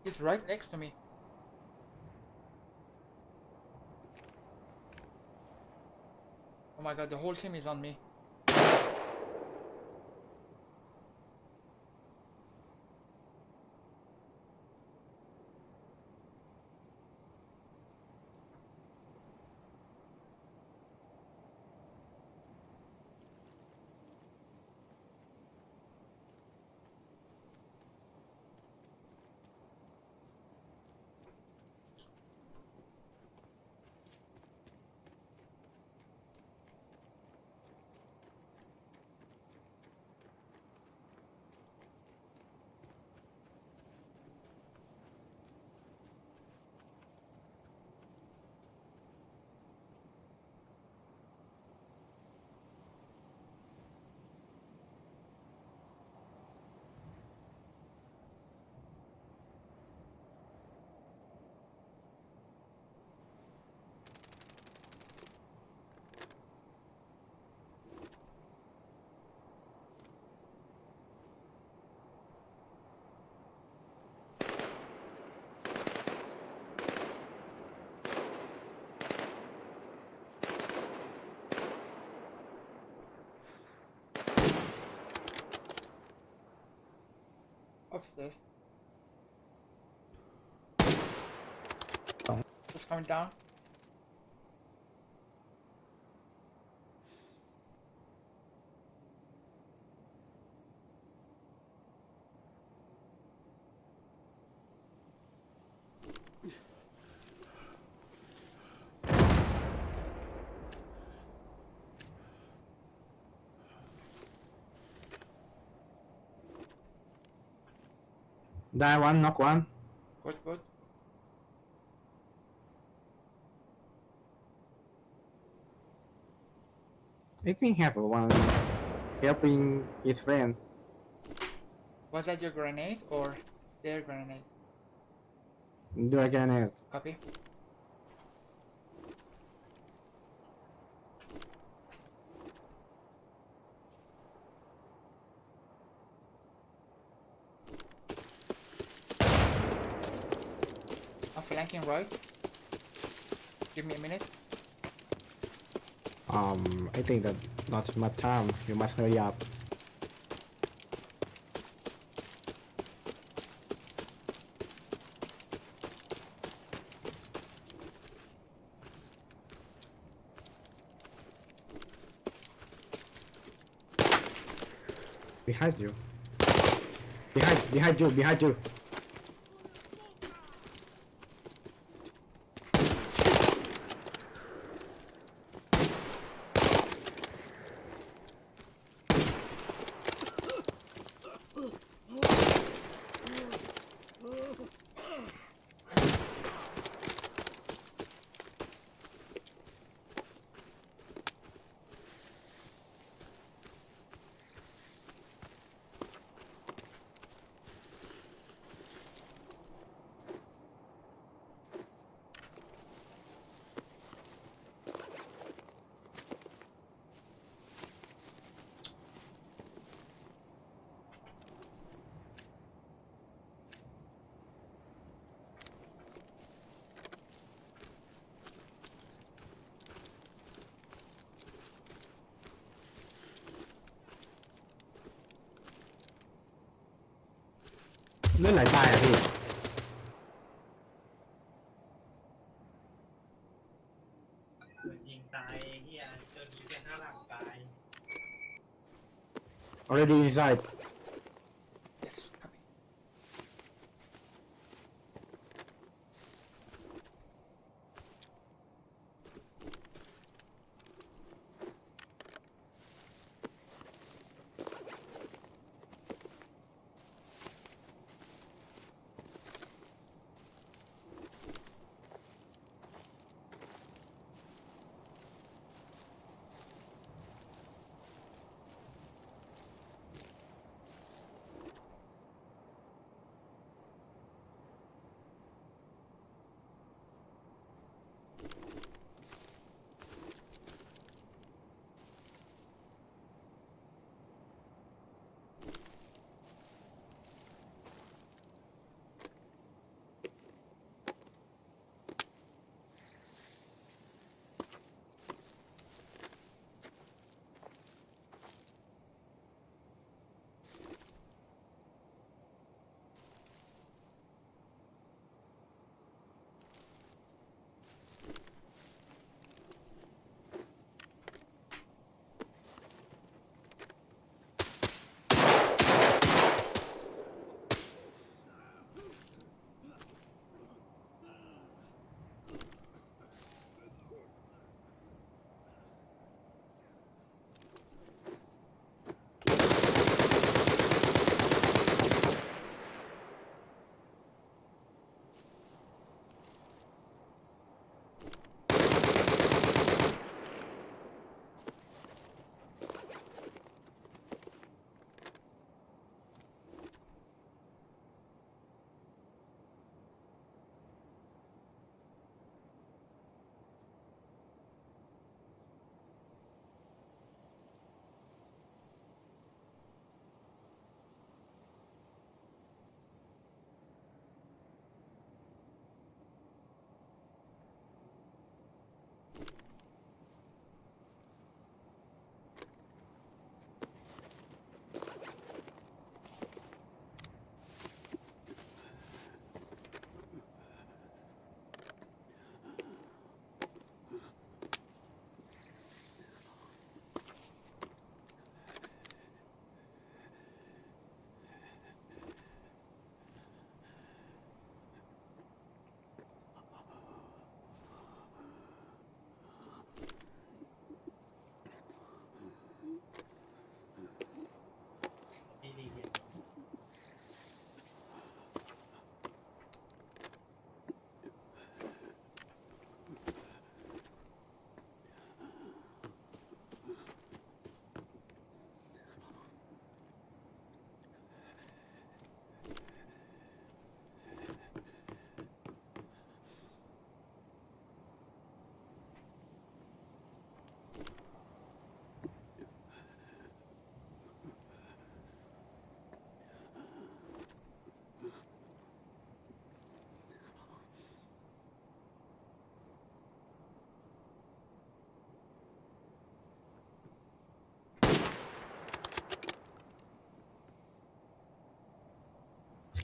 He's right next to me. Oh my god, the whole team is on me. Upstairs. Just coming down. Die one, knock one. Good, good. I think have one helping his friend. Was that your grenade or their grenade? Do a grenade. Copy. I'm flanking right. Give me a minute. I think that not much time. You must hurry up. Behind you. Behind you. Lướt lại tai àพี่ ยิงตายเฮียเจอยิงกันหน้าหลังตาย already inside. Yes, copy.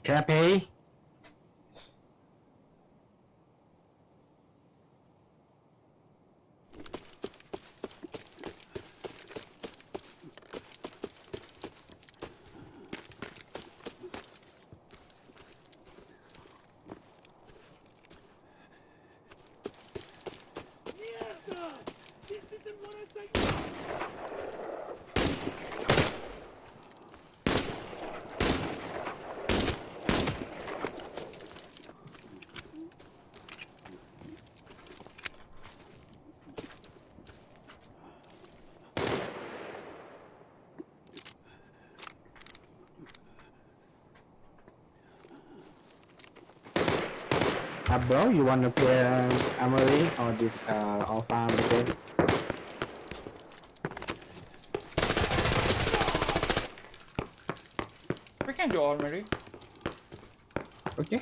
Can I pay? Bro, you wanna play Armory or this or farm again? We can do Armory. Okay.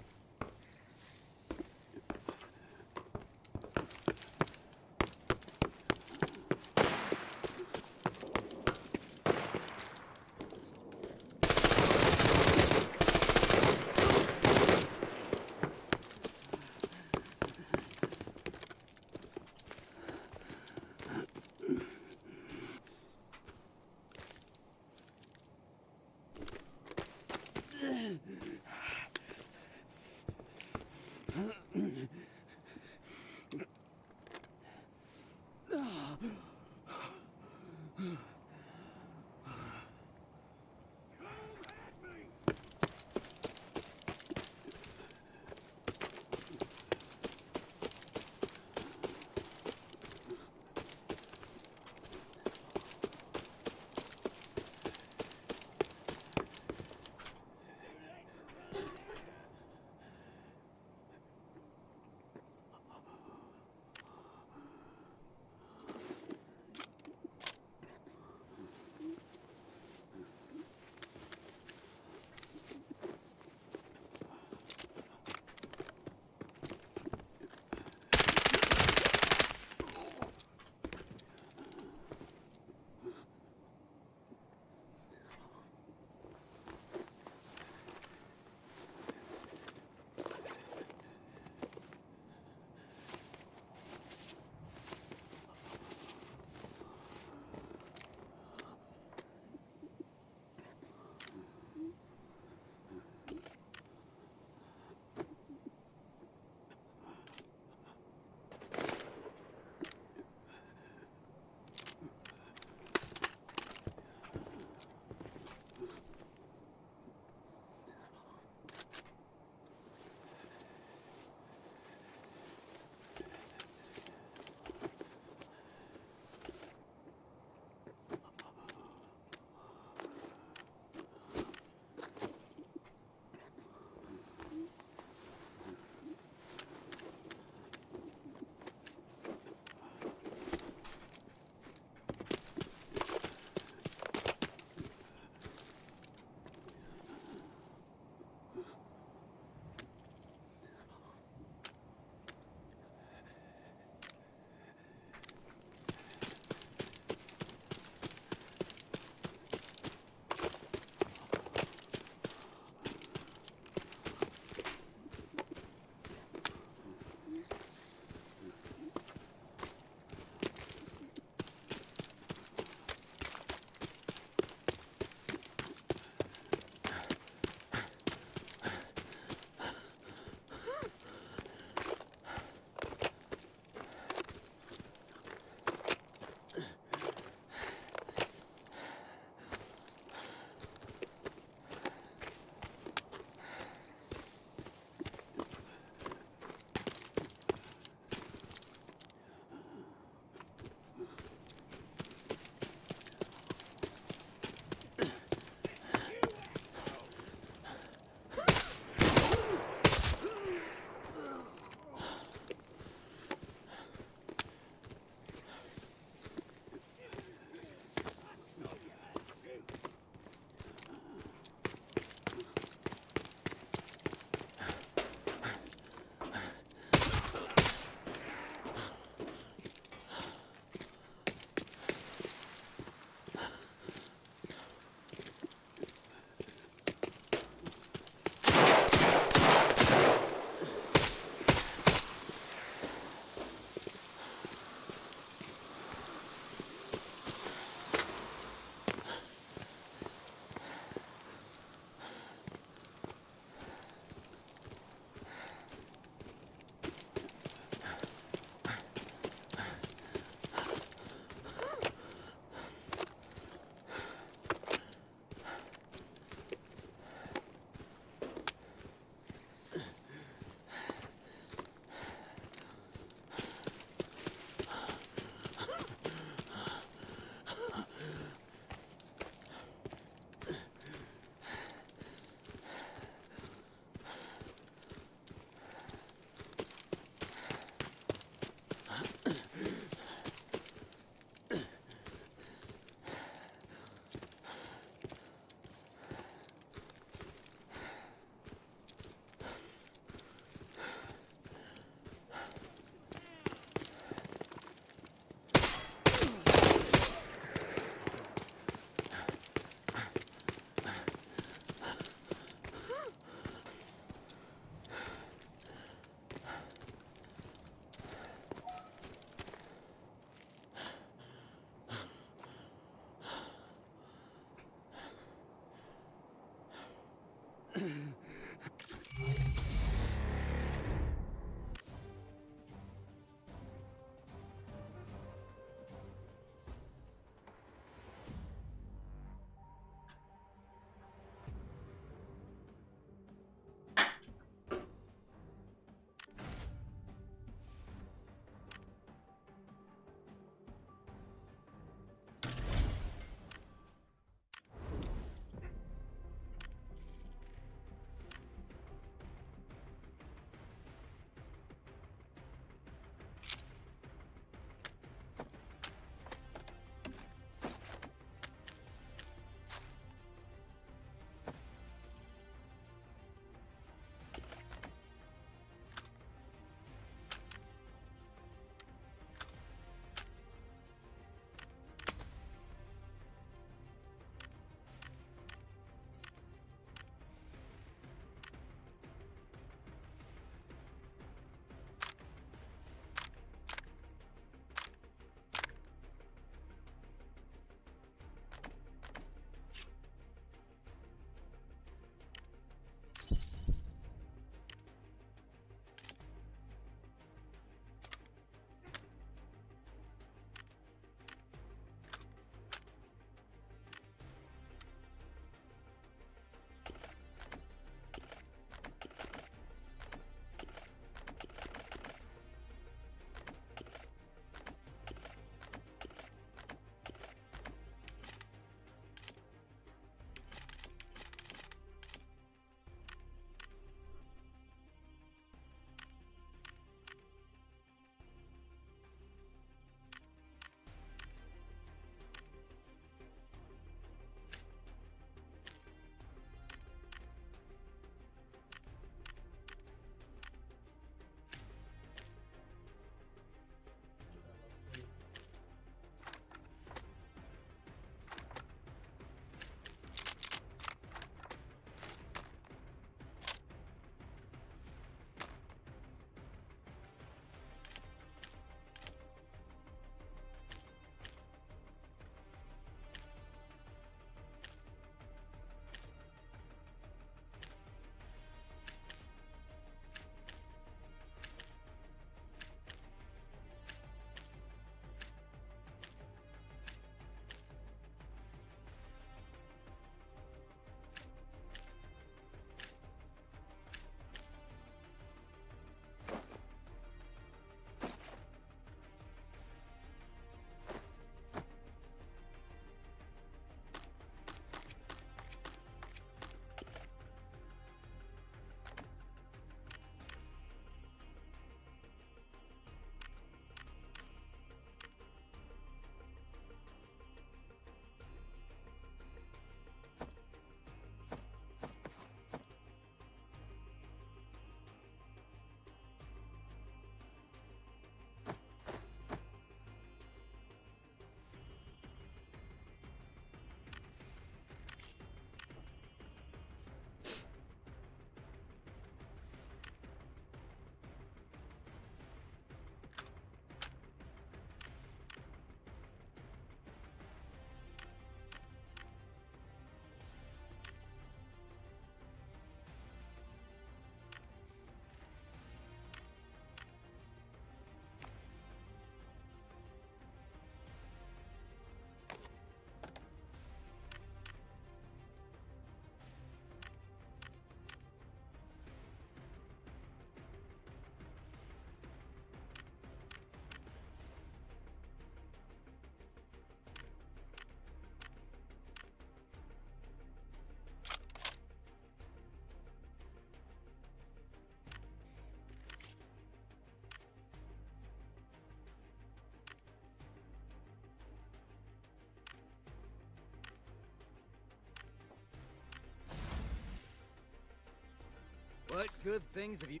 What good things have you...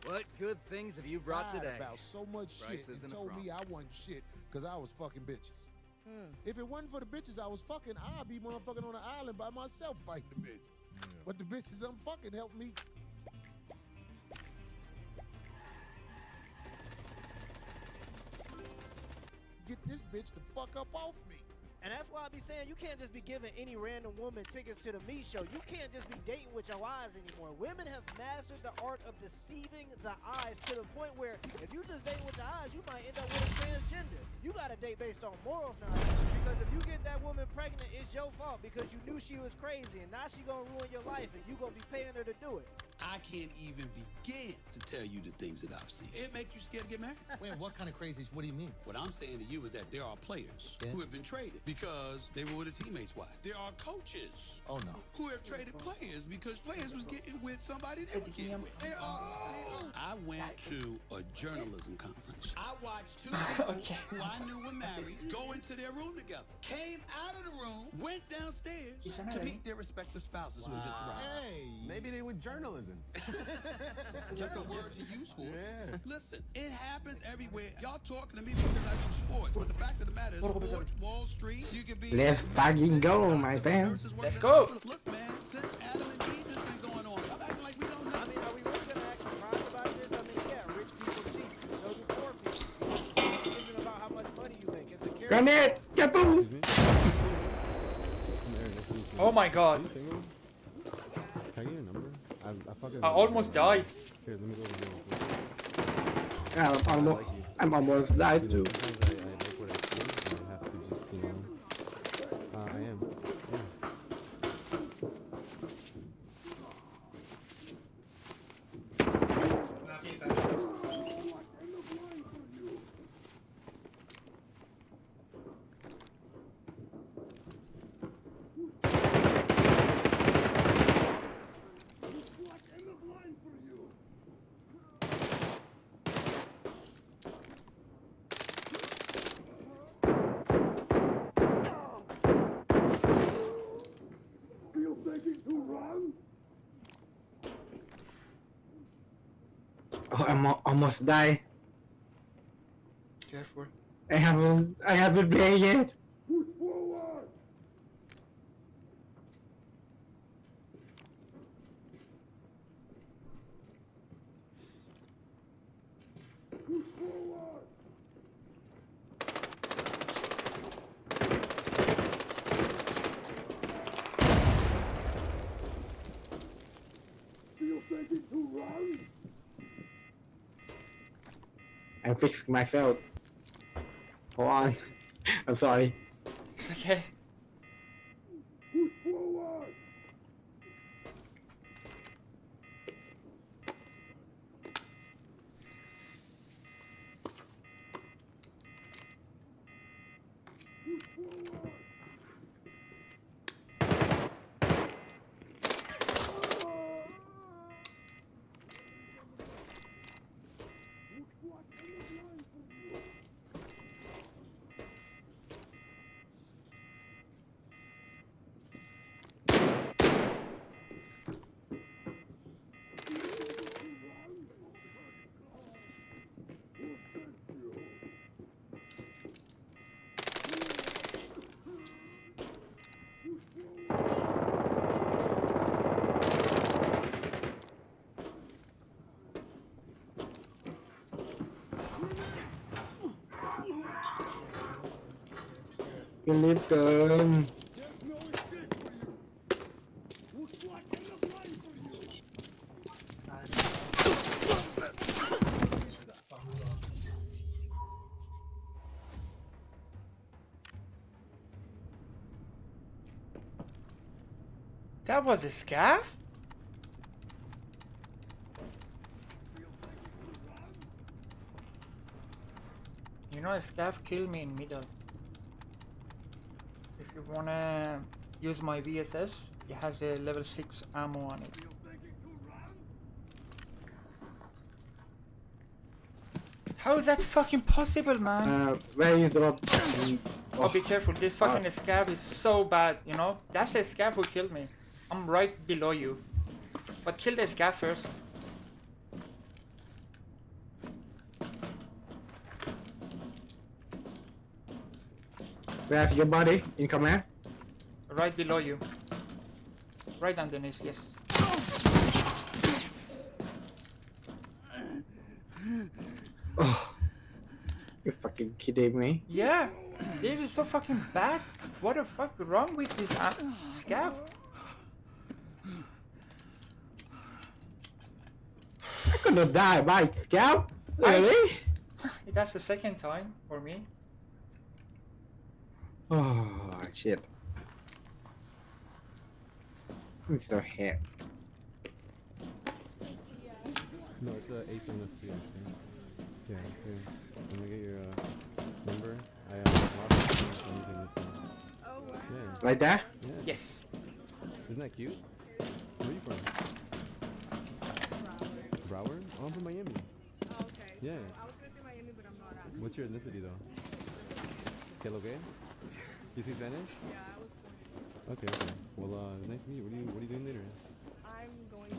What good things have you brought Lied today? about so much Price shit and isn't a told problem. me I wasn't shit because I was fucking bitches. If it wasn't for the bitches I was fucking, I'd be motherfucking on an island by myself fighting the bitch. But the bitches I'm fucking helped me. Get this bitch the fuck up off me. And that's why I be saying you can't just be giving any random woman tickets to the meat show. You can't just be dating with your eyes anymore. Women have mastered the art of deceiving the eyes to the point where if you just date with your eyes, you might end up with a transgender. You gotta date based on morals now. Because if you get that woman pregnant, it's your fault because you knew she was crazy and now she gonna ruin your life and you gonna be paying her to do it. I can't even begin to tell you the things that I've seen. It makes you scared to get married. Wait, what kind of crazies? What do you mean? What I'm saying to you is that there are players who have been traded because they were with a teammate's wife. There are coaches who have traded players because players was getting with somebody they were getting with. I went to a journalism conference. I watched two people who I knew were married go into their room together. Came out of the room, went downstairs to meet their respective spouses who had just arrived. Hey, maybe they were journalism. Just a word to use for it. Listen, it happens everywhere. Y'all talking to me because I do sports, but the fact of the matter is, sports, Wall Street, you can be. Let's fucking go, my friend. Let's go. Look, man, since Adam and Eve, this been going on. Stop acting like we don't know. I mean, are we really gonna act surprised about this? I mean, yeah, rich people cheat, so do poor people. It isn't about how much money you make. It's a character. Grenade! Kaboom! Oh my god. Can I get your number? I almost died. Here, let me go over here. Yeah, I'm almost died too. Sometimes I like what I see, and I have to just, you know. I am. Yeah. Oh, I'm almost die. Careful. I haven't played yet. I'm fixing myself. Hold on. I'm sorry. It's okay. You live good. That was a scav? You know, a scav killed me in middle. If you wanna use my VSS, it has a level 6 ammo on it. How is that fucking possible, man? Where you drop? Oh, be careful. This fucking scab is so bad, you know? That's the scab who killed me. I'm right below you. But kill the scab first. Where's your body? In command? Right below you. Right underneath, yes. Oh, you fucking kidding me? Yeah, this is so fucking bad. What the fuck is wrong with this scab? I could not die by scab? Really? That's the second time for me. Oh shit. I'm so hit. No, it's a ace on this too, actually. Yeah, here. Let me get your number. I anything this one. Oh wow. Yeah. Like that? Yeah. Yes. Isn't that cute? Where are you from? Broward? Oh, I'm from Miami. Oh, okay. Yeah. I was gonna say Miami, but I'm not actually. What's your ethnicity though? ¿Qué lo que? You speak Spanish? Yeah, I was born. Okay, okay. Well, nice to meet you. What are you doing later? I'm going to.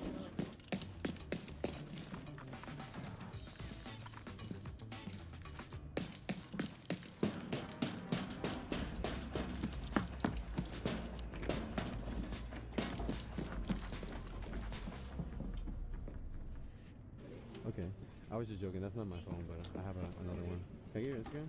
Okay. I was just joking. That's not my phone, but I have another one. Can I get your Instagram?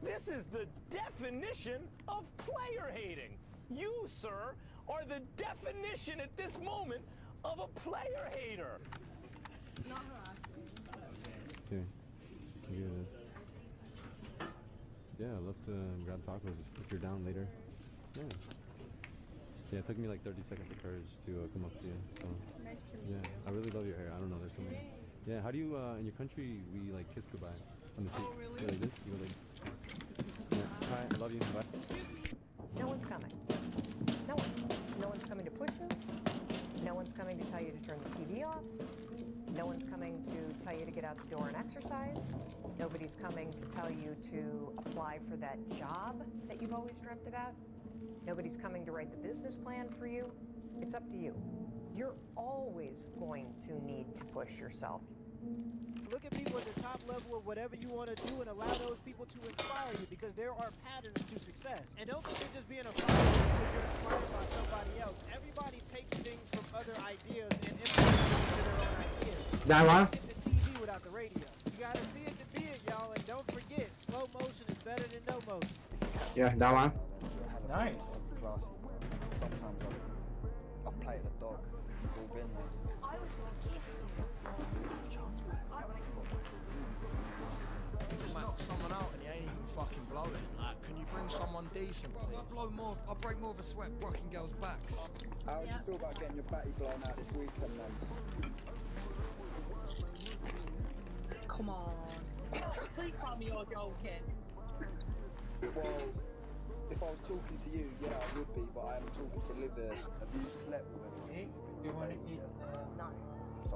This is the definition of player hating. You, sir, are the definition at this moment of a player hater. Not harassing. Here. Give you this. Yeah, I'd love to grab tacos if you're down later. Yeah. Yeah, it took me like 30 seconds of courage to come up to you. So. Nice to meet you. Yeah, I really love your hair. I don't know, there's something. Yeah, how do you, in your country, we like kiss goodbye on the cheek? Oh, really? Yeah, like this? You go like, yeah. Hi, I love you. Bye. No one's coming. No one. No one's coming to push you. No one's coming to tell you to turn the TV off. No one's coming to tell you to get out the door and exercise. Nobody's coming to tell you to apply for that job that you've always dreamt about. Nobody's coming to write the business plan for you. It's up to you. You're always going to need to push yourself. Look at people at the top level of whatever you want to do and allow those people to inspire you, because there are patterns to success. And don't think you're just being a follower because you're inspired by somebody else. Everybody takes things from other ideas and implements it into their own ideas. That one? You can't get the TV without the radio. You gotta see it to be it, y'all. And don't forget, slow motion is better than no motion. Yeah, that one. Nice. Sometimes I've played a dog. We've all been there. Just knock someone out and you ain't even fucking blowing. Like, can you bring someone decent, please? I break more of a sweat working girls' backs. How would you feel about getting your batty blown out this weekend, man? Come on. Please tell me you're joking. Well, if I was talking to you, yeah, I would be, but I am talking to live here. Have you slept with anyone? Hey, you want to eat? No. So,